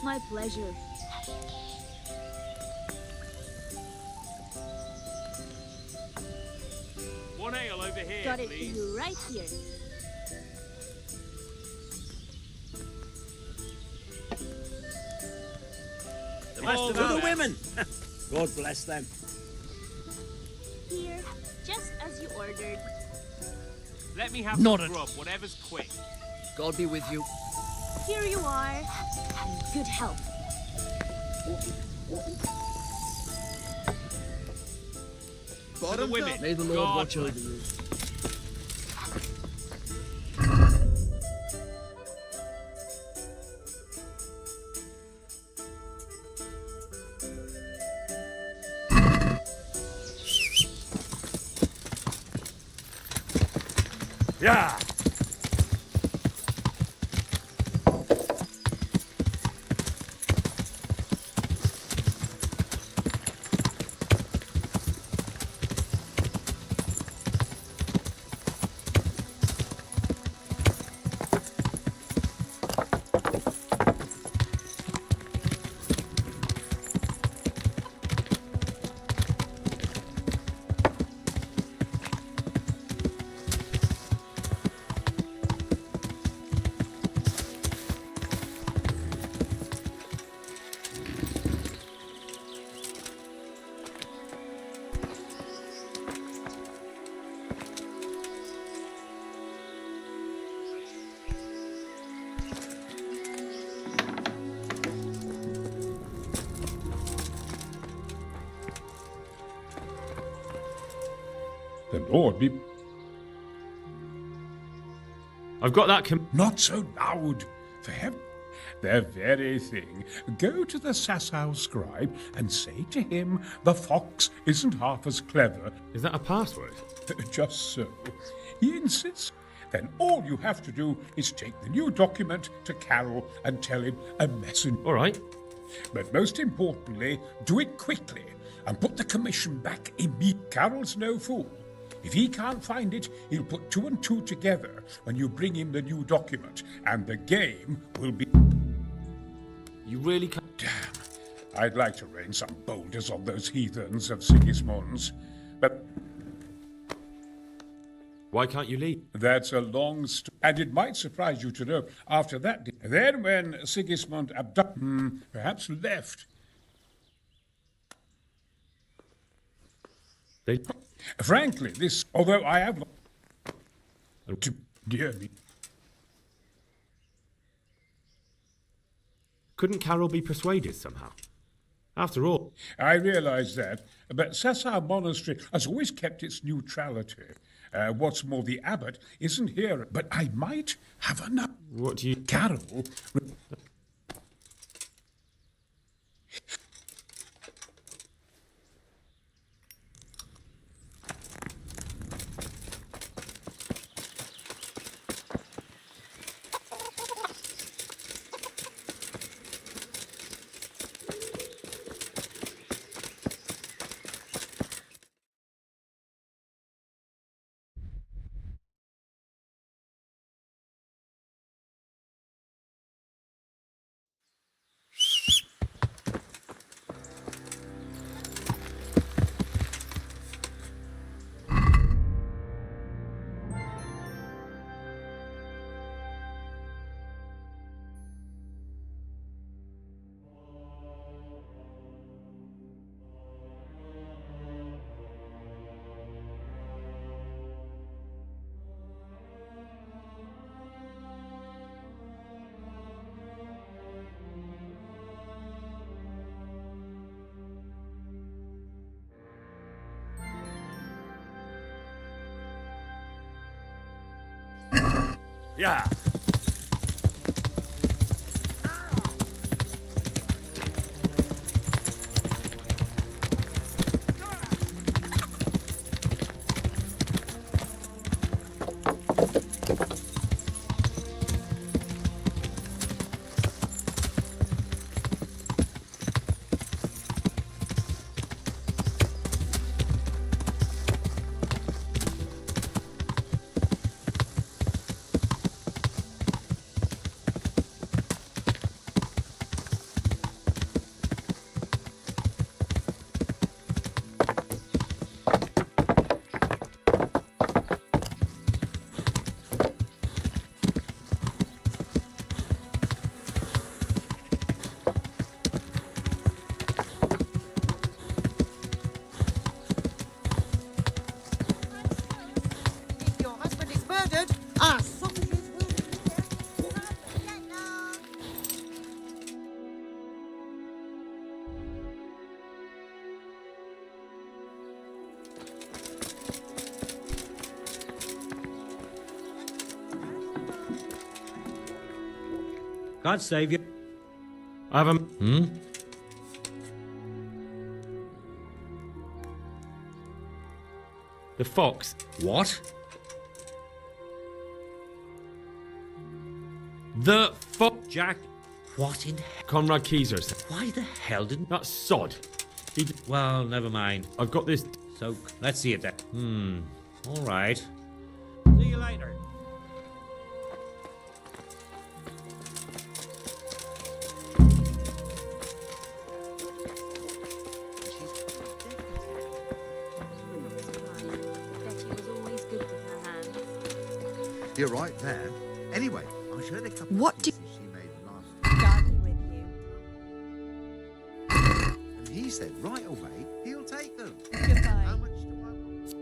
My pleasure. One ale over here, Got it for please. you right here. The best Oh, of to the the women. God bless them. Here, just as you ordered. Let me have Not some it. grub, whatever's quick. God be with you. Here you are. In good health. To the women. May the Lord God watch over bless. you. Yeah. The Lord be... I've got that Not so loud, for heaven. The very thing. Go to the Sasau scribe and say to him, the fox isn't half as clever. Is that a password? Just so. He insists. Then all you have to do is take the new document to Carol and tell him a messenger. All right. But most importantly, do it quickly and put the commission back immediately. Carol's no fool. If he can't find it, he'll put 2 and 2 together when you bring him the new document, and the game will be... You really can't... Damn. I'd like to rain some boulders on those heathens of Sigismund's, but... Why can't you leave? That's a long story, and it might surprise you to know, after that... Then when Sigismund perhaps left... They... Frankly, this... Although I have... Dear me. Couldn't Carol be persuaded somehow? After all... I realise that, but Sasau Monastery has always kept its neutrality. What's more, the abbot isn't here, but I might have enough... What do you... Carol... Yeah. God save you. I have a... The fox. What? The fox. Jack, what in... Conrad Keyser. Why the hell didn't... That sod. Well, never mind. I've got this... So, let's see it then. All right. See you later. You're right there. Anyway, I heard a couple What of do- pieces she made last God be with you. and he said right away he'll take them. Goodbye. How much do I want?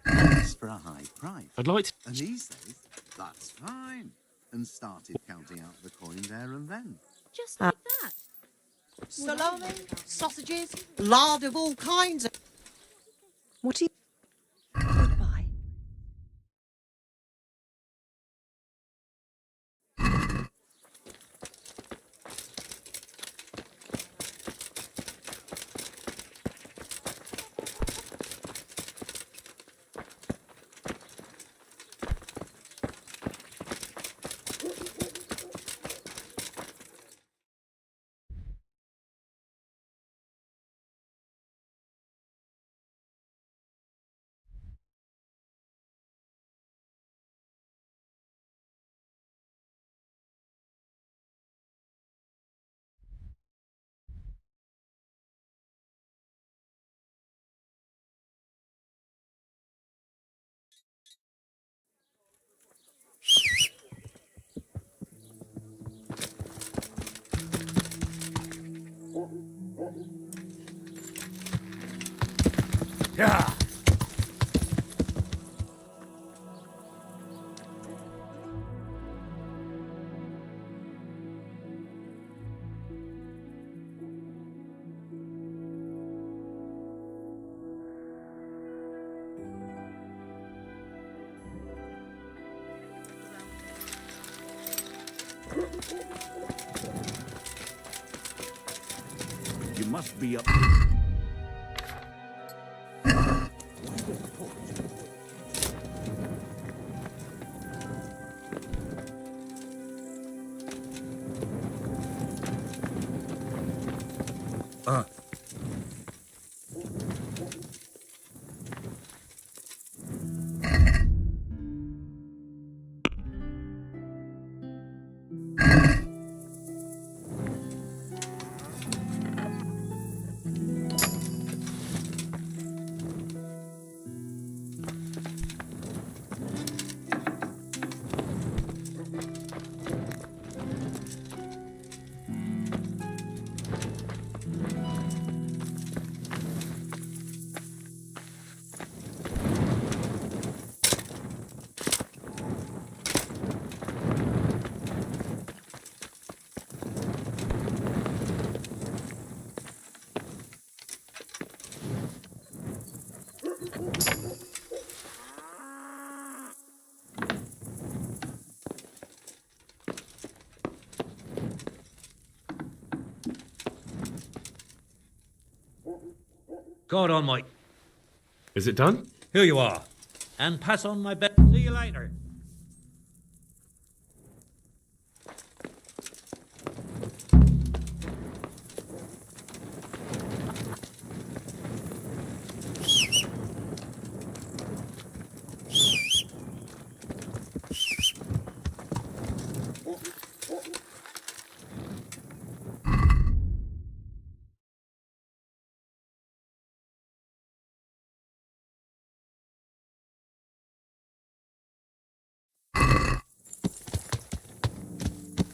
Asked for a high price. I'd like to... And he says, that's fine. And started counting out the coin there and then. Just like that. Salami, sausages, lard of all kinds. What do you... Goodbye. Yeah. You must be up. God on my... Is it done? Here you are. And pass on my best. See you later.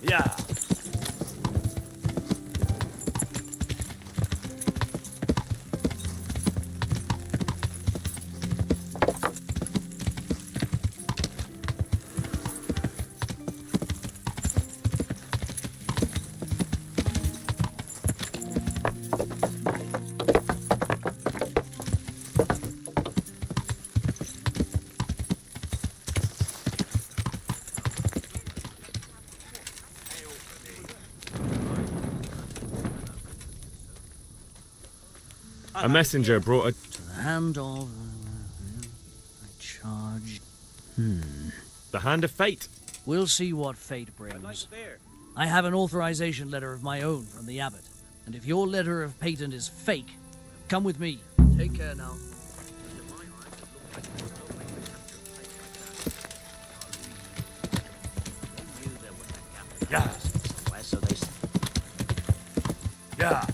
Yeah. A messenger brought a... To the hand of... I charge... The hand of fate. We'll see what fate brings. I have an authorization letter of my own from the abbot. And if your letter of patent is fake, come with me. Take care now. Yeah. So they... Yeah.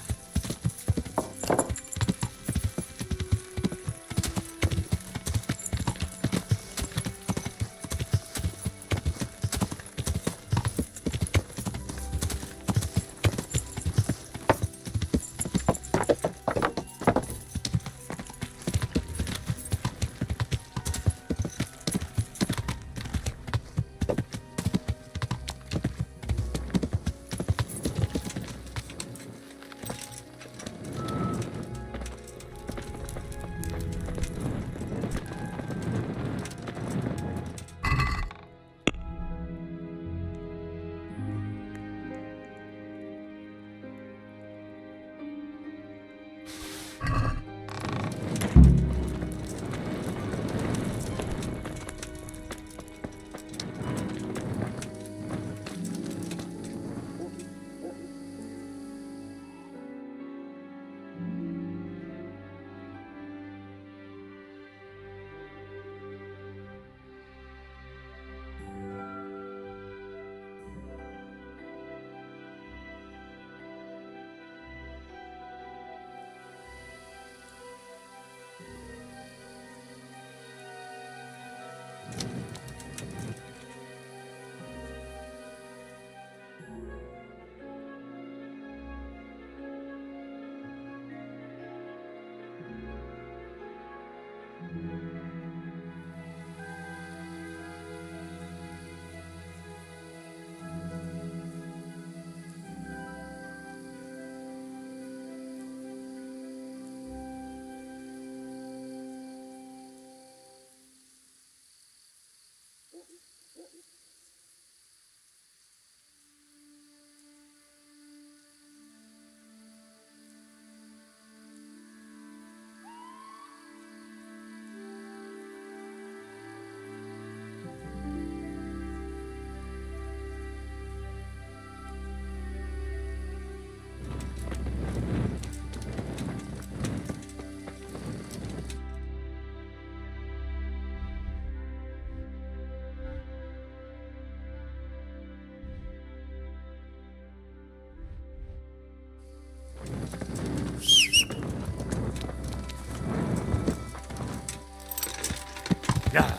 Yeah.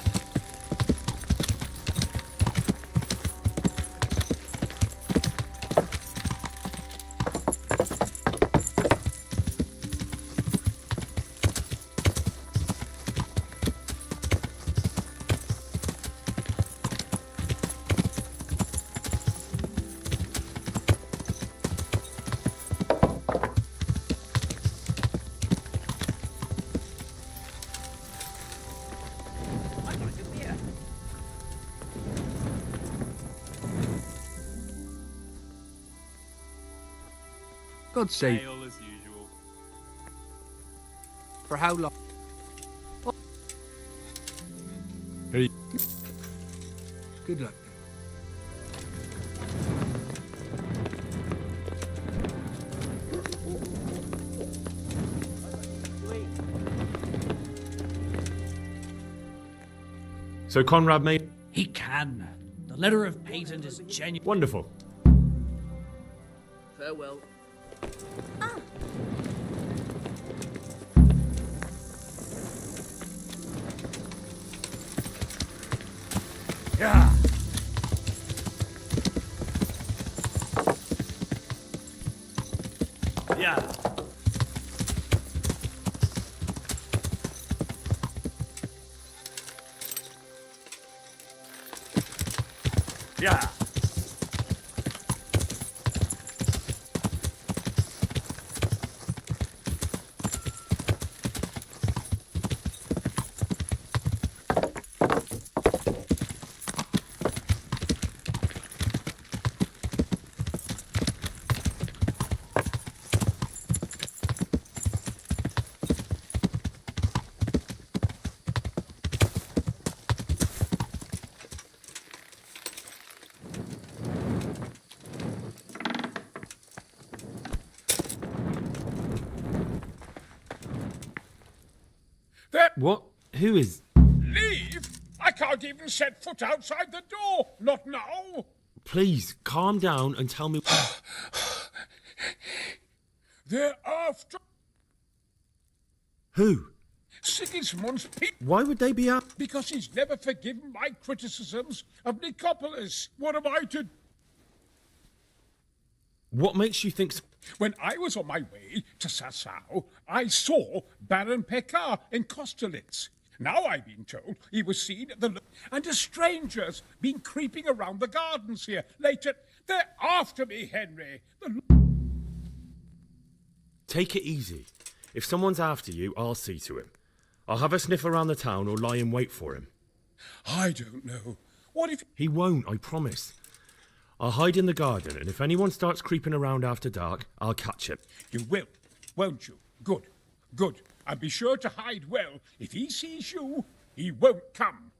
God's sake. Ale as usual. For how long? Hey. Good luck. So Conrad made... He can. The letter of patent is genuine. Wonderful. Farewell. Yeah. Yeah. Yeah. What? Who is... Leave? I can't even set foot outside the door. Not now. Please, calm down and tell me... They're after... Who? Sigismund's people. Why would they be up? Because he's never forgiven my criticisms of Nicopolis. What am I to... What makes you think... When I was on my way to Sassau, I saw Baron Pekar in Kostolitz. Now I've been told he was seen at the... And a stranger's been creeping around the gardens here. Later, they're after me, Henry. Take it easy. If someone's after you, I'll see to him. I'll have a sniff around the town or lie in wait for him. I don't know. What if... He won't, I promise. I'll hide in the garden, and if anyone starts creeping around after dark, I'll catch him. You will, won't you? Good, good. And be sure to hide well. If he sees you, he won't come.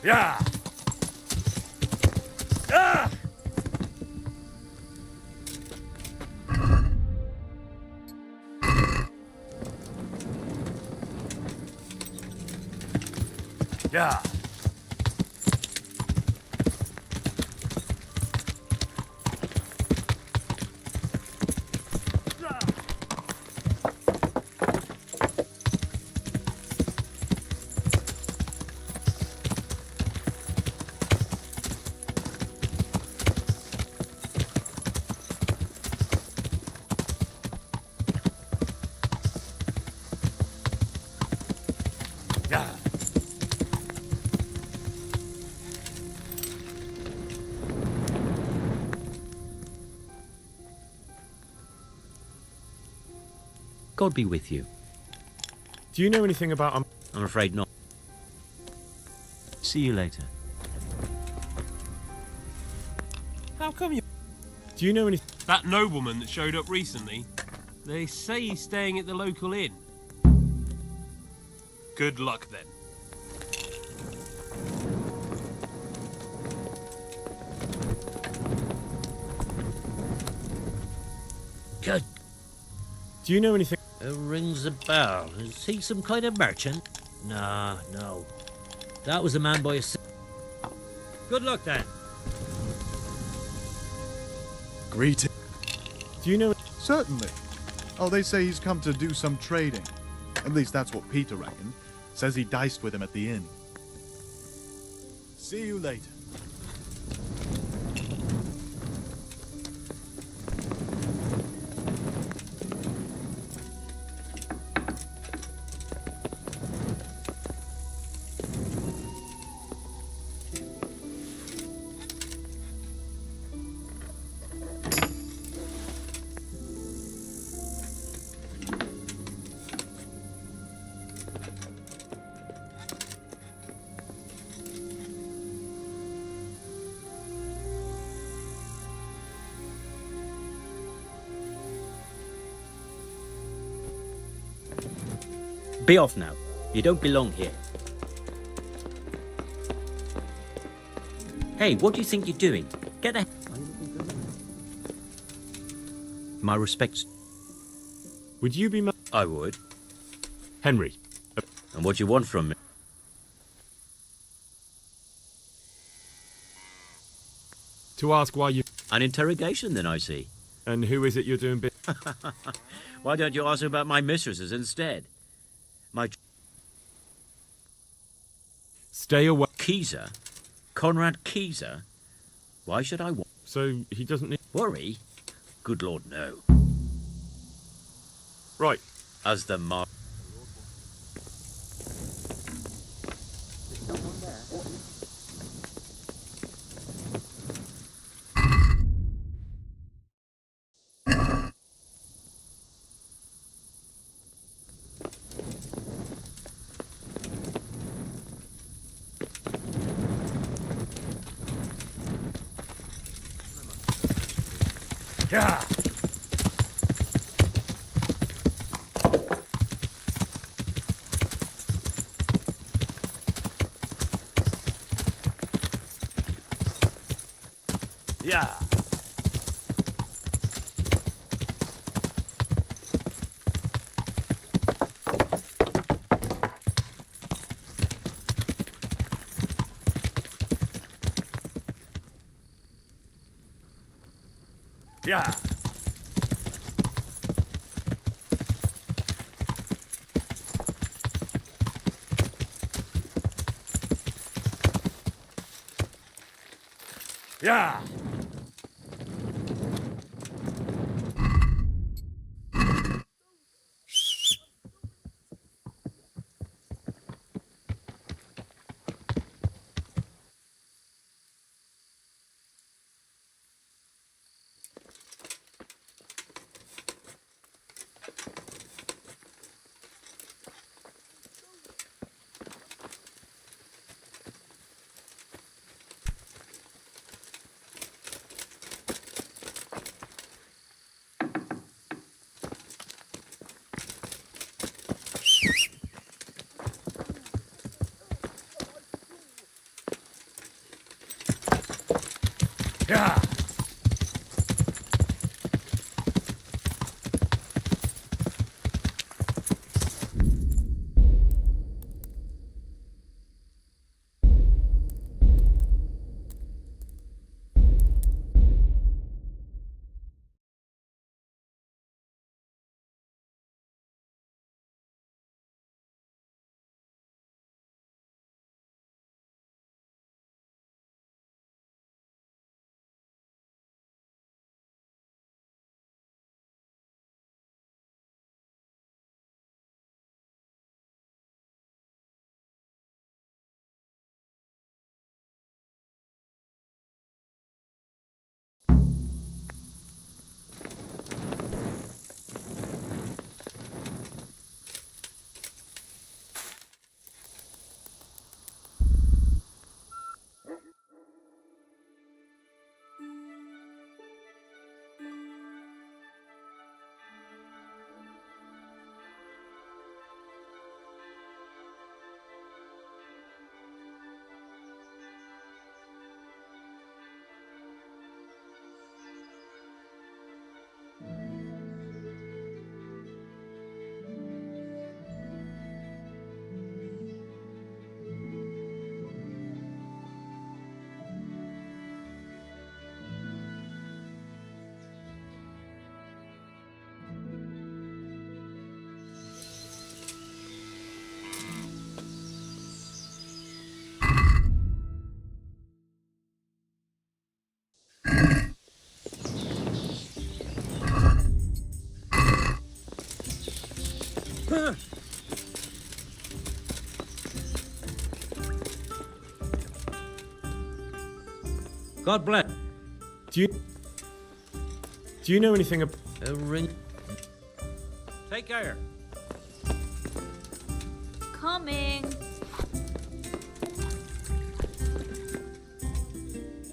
Yeah! Ah! Yeah! God be with you. Do you know anything about... I'm afraid not. See you later. How come you... Do you know anything... That nobleman that showed up recently, they say he's staying at the local inn. Good luck then. Good. Do you know anything... Rings a bell. Is he some kind of merchant? Nah, no. That was a man by a... Good luck then. Greeting. Do you know? Certainly. Oh, they say he's come to do some trading. At least that's what Peter reckoned. Says he diced with him at the inn. See you later. Be off now. You don't belong here. Hey, what do you think you're doing? Get the... My respects. Would you be... I would. Henry. And what do you want from me? To ask why you... An interrogation, then, I see. And who is it you're doing... Why don't you ask about my mistresses instead? My... Stay away. Keyser? Conrad Keyser? Why should I... So he doesn't need... Worry? Good Lord, no. Right. As the mark... Yeah. Yeah. Yeah. Yeah. God bless. Do you know anything about... A ring. Take care. Coming.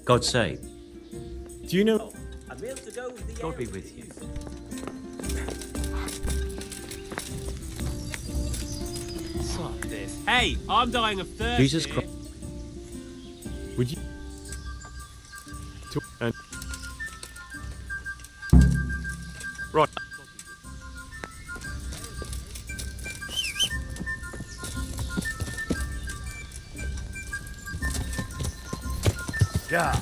God save. Do you know... I'll be able to go with the God be with you. Fuck this. Hey, I'm dying of thirst. Jesus here. Christ. Would you... Right. Yeah.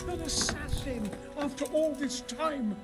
An assassin after all this time.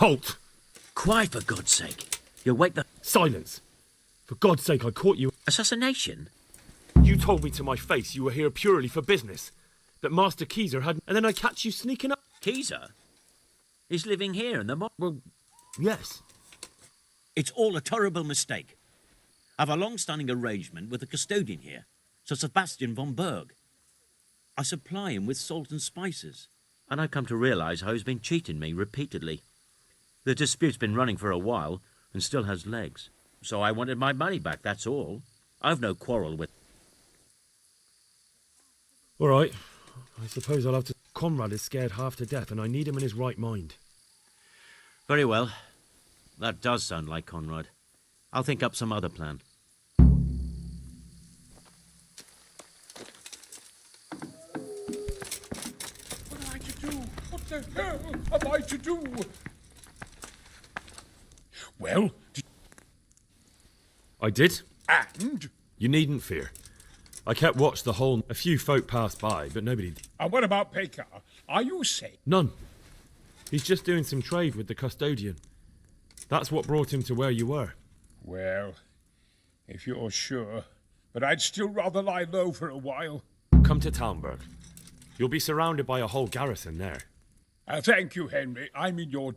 Halt! Quiet, for God's sake. You'll wake the... Silence! For God's sake, I caught you... Assassination? You told me to my face you were here purely for business. That Master Keezer had... And then I catch you sneaking up... Keezer? He's living here in the... Well, yes. It's all a terrible mistake. I've a long-standing arrangement with the custodian here, Sir Sebastian von Berg. I supply him with salt and spices. And I've come to realise how he's been cheating me repeatedly. The dispute's been running for a while and still has legs. So I wanted my money back, that's all. I've no quarrel with... All right. I suppose I'll have to... Conrad is scared half to death and I need him in his right mind. Very well. That does sound like Conrad. I'll think up some other plan. What am I to do? What the hell am I to do? Well, I did. and? You needn't fear. I kept watch the whole... A few folk passed by, but nobody... And what about Pekar? Are you safe? None. He's just doing some trade with the custodian. That's what brought him to where you were. Well, if you're sure. But I'd still rather lie low for a while. Come to Talmberg. You'll be surrounded by a whole garrison there. Thank you, Henry. I'm in your...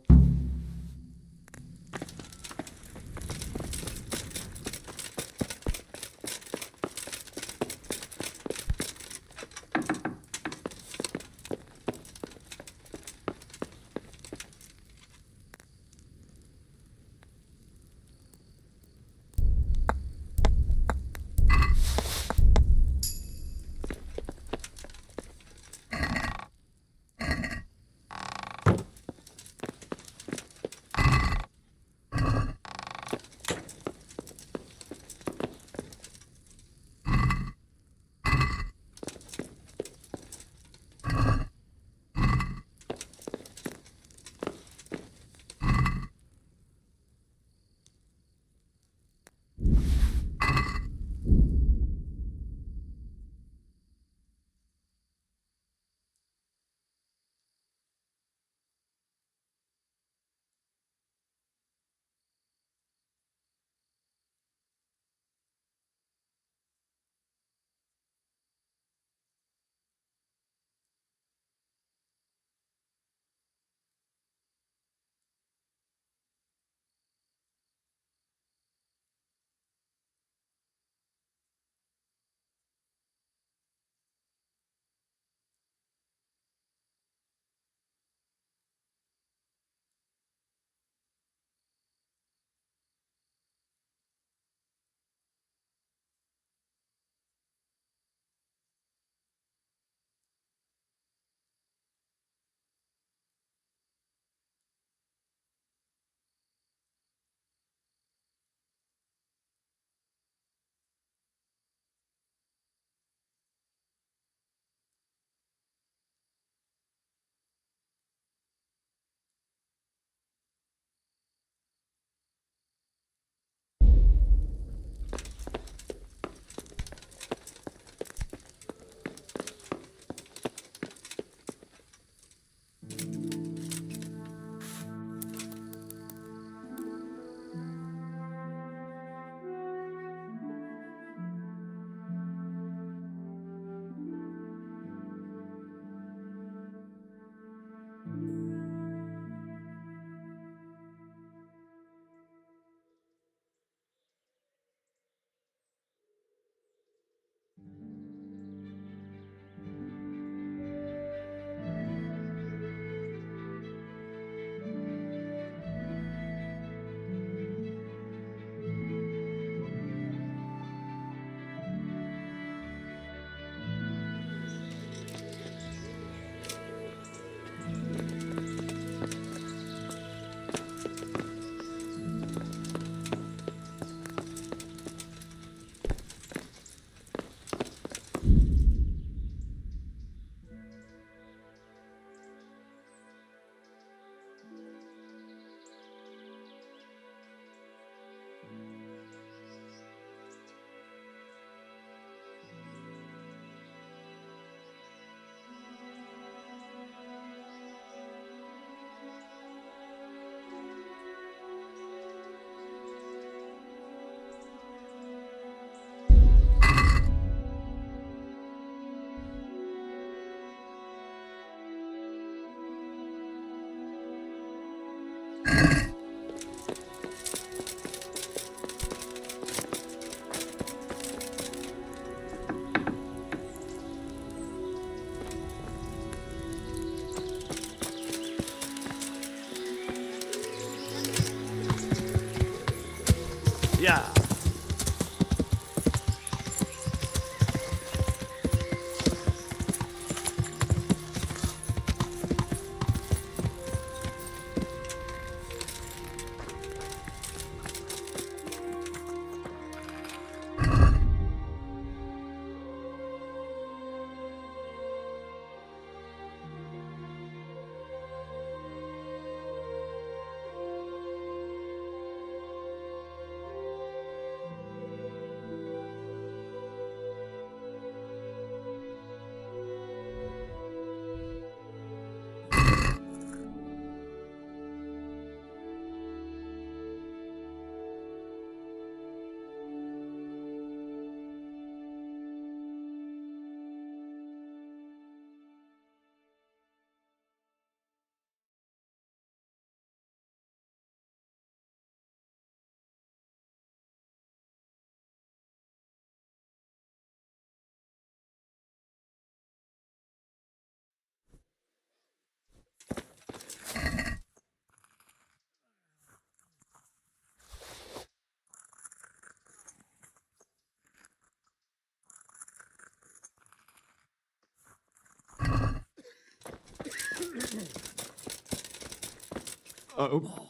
Oh.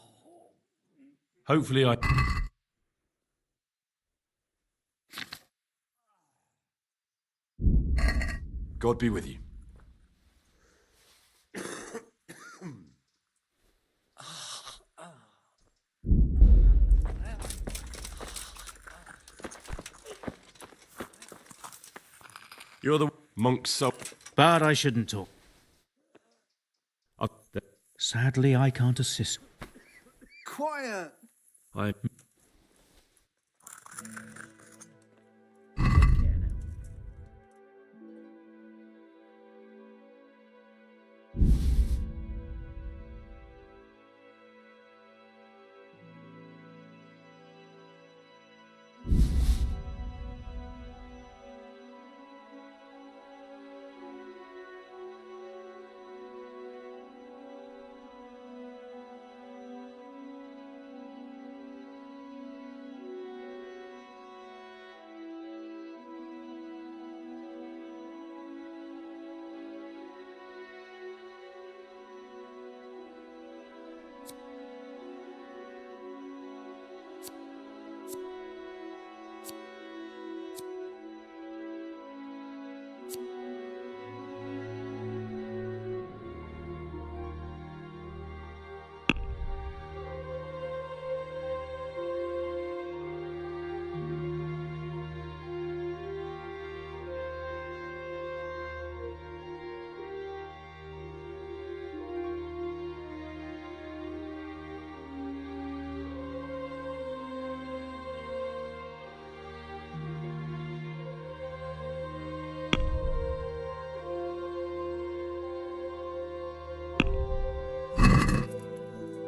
Hopefully I... God be with you. You're the monk, so... But I shouldn't talk. Sadly, I can't assist. Quiet! I...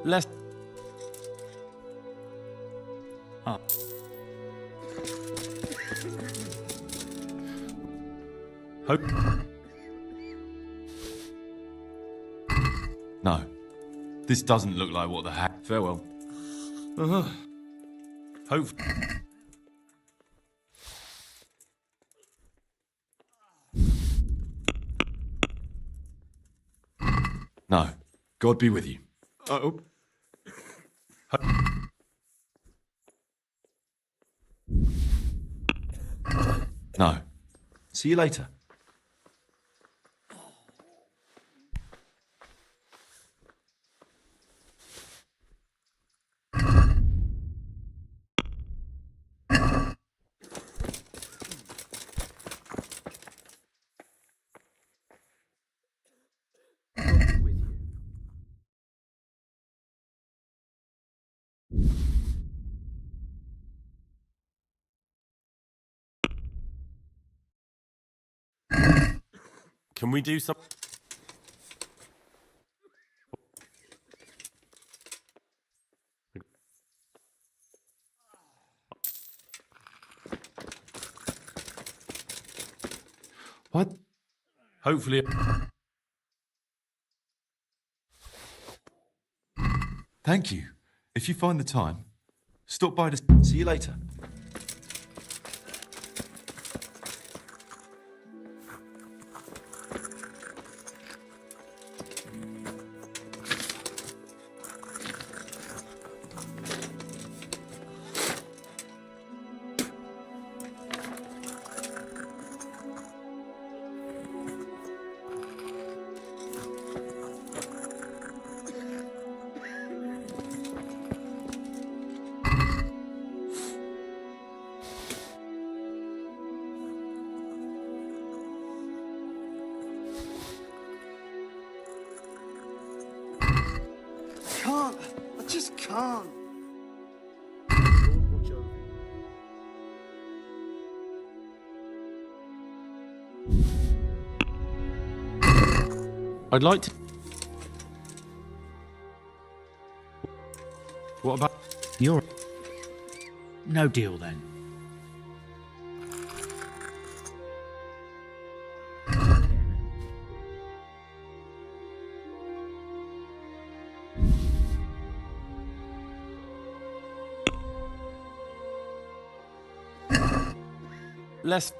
Less. Ah. Hope. No. This doesn't look like what the heck. Farewell. Hope. No. God be with you. Oh. No. See you later. Can we do some... What? Hopefully... Thank you. If you find the time, stop by to see you later. Can't. I just can't. I'd like to... What about... You're... No deal, then. Less...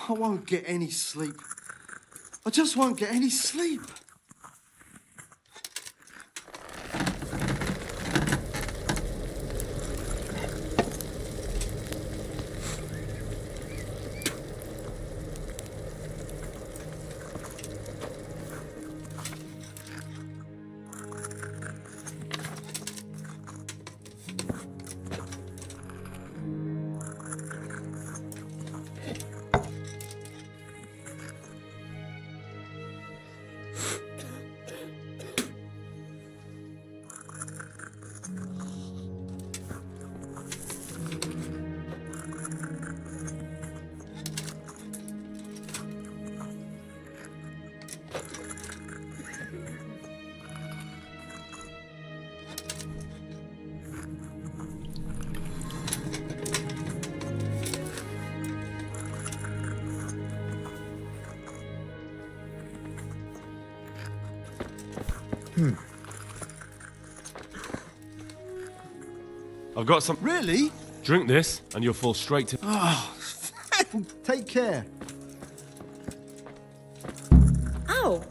I won't get any sleep. I just won't get any sleep. I've got some. Really? Drink this, and you'll fall straight to. Oh, take care. Ow!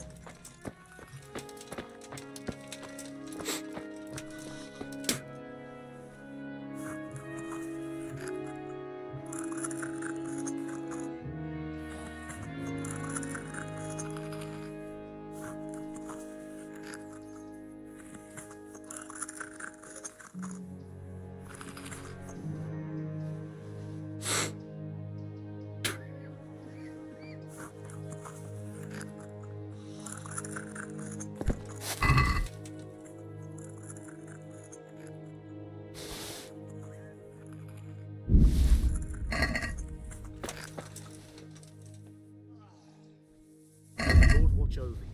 Lord, watch over you.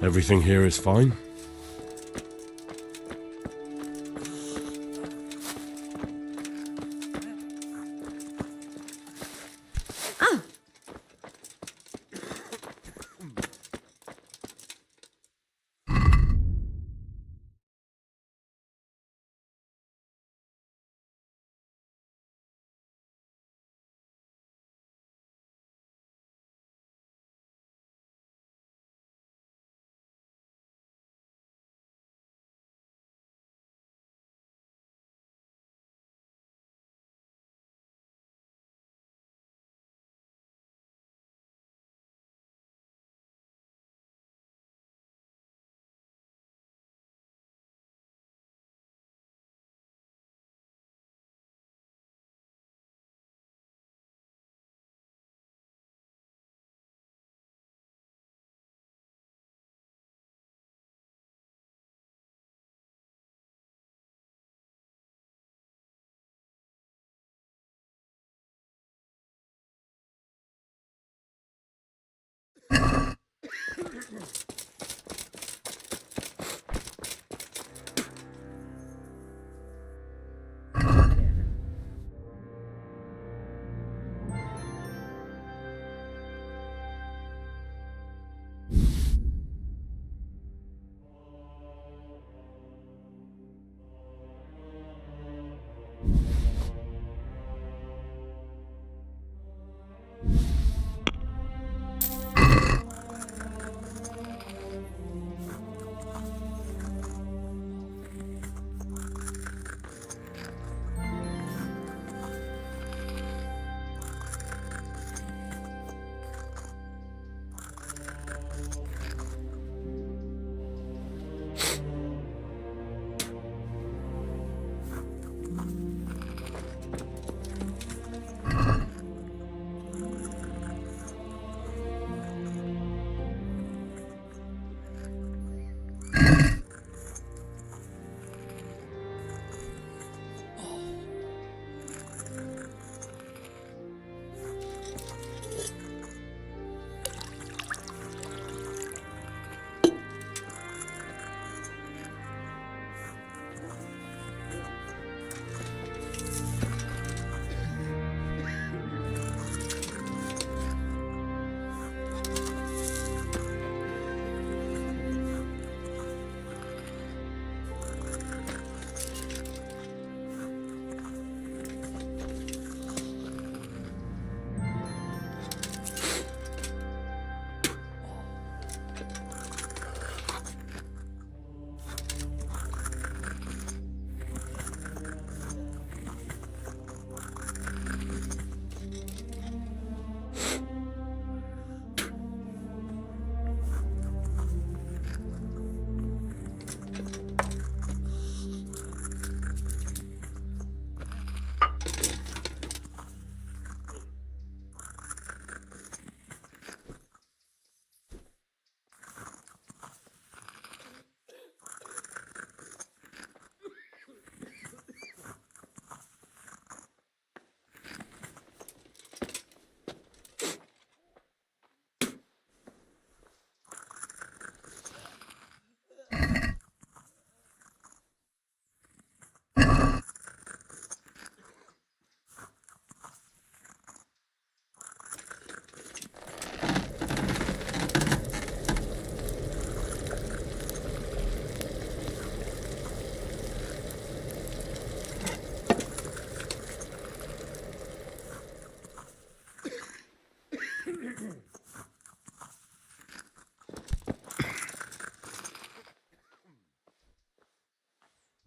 Everything here is fine?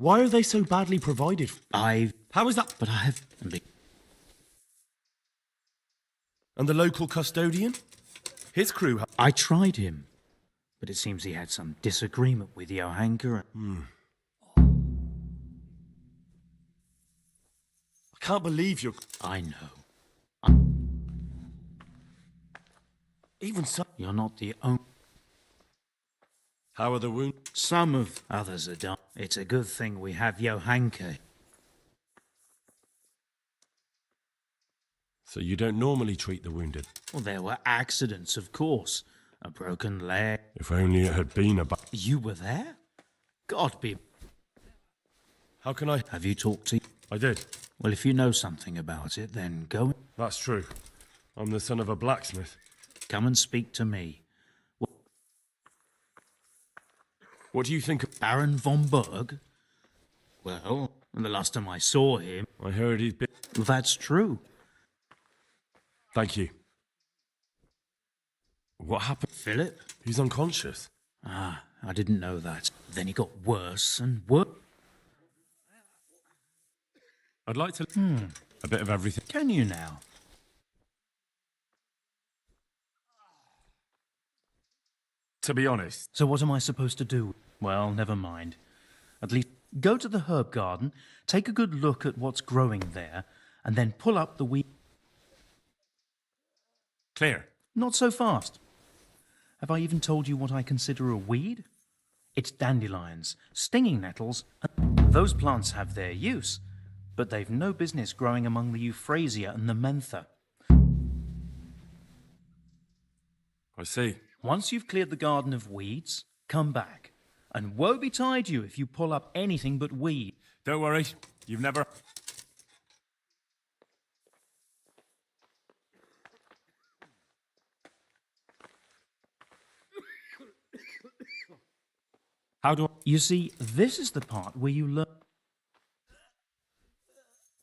Why are they so badly provided? How is that? But I have... And the local custodian? His crew... I tried him, but it seems he had some disagreement with Johanka. I can't believe you're... I know. Even so... You're not the only... How are the wounds? Some of others are done. It's a good thing we have Johanka. So you don't normally treat the wounded? Well, there were accidents, of course. A broken leg. If only it had been about... You were there? God be... How can I... Have you talked to... I did. Well, if you know something about it, then go... That's true. I'm the son of a blacksmith. Come and speak to me. What do you think of... Baron von Berg? Well, the last time I saw him... I heard he's been... That's true. Thank you. What happened? Philip? He's unconscious. Ah, I didn't know that. Then he got worse and worse. I'd like to... A bit of everything. Can you now? To be honest. So what am I supposed to do? Well, never mind. At least go to the herb garden, take a good look at what's growing there, and then pull up the weed. Clear. Not so fast. Have I even told you what I consider a weed? It's dandelions, stinging nettles. Those plants have their use, but they've no business growing among the euphrasia and the mentha. I see. Once you've cleared the garden of weeds, come back. And woe betide you if you pull up anything but weed. Don't worry, you've never... How do I... You see, this is the part where you learn...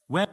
Where...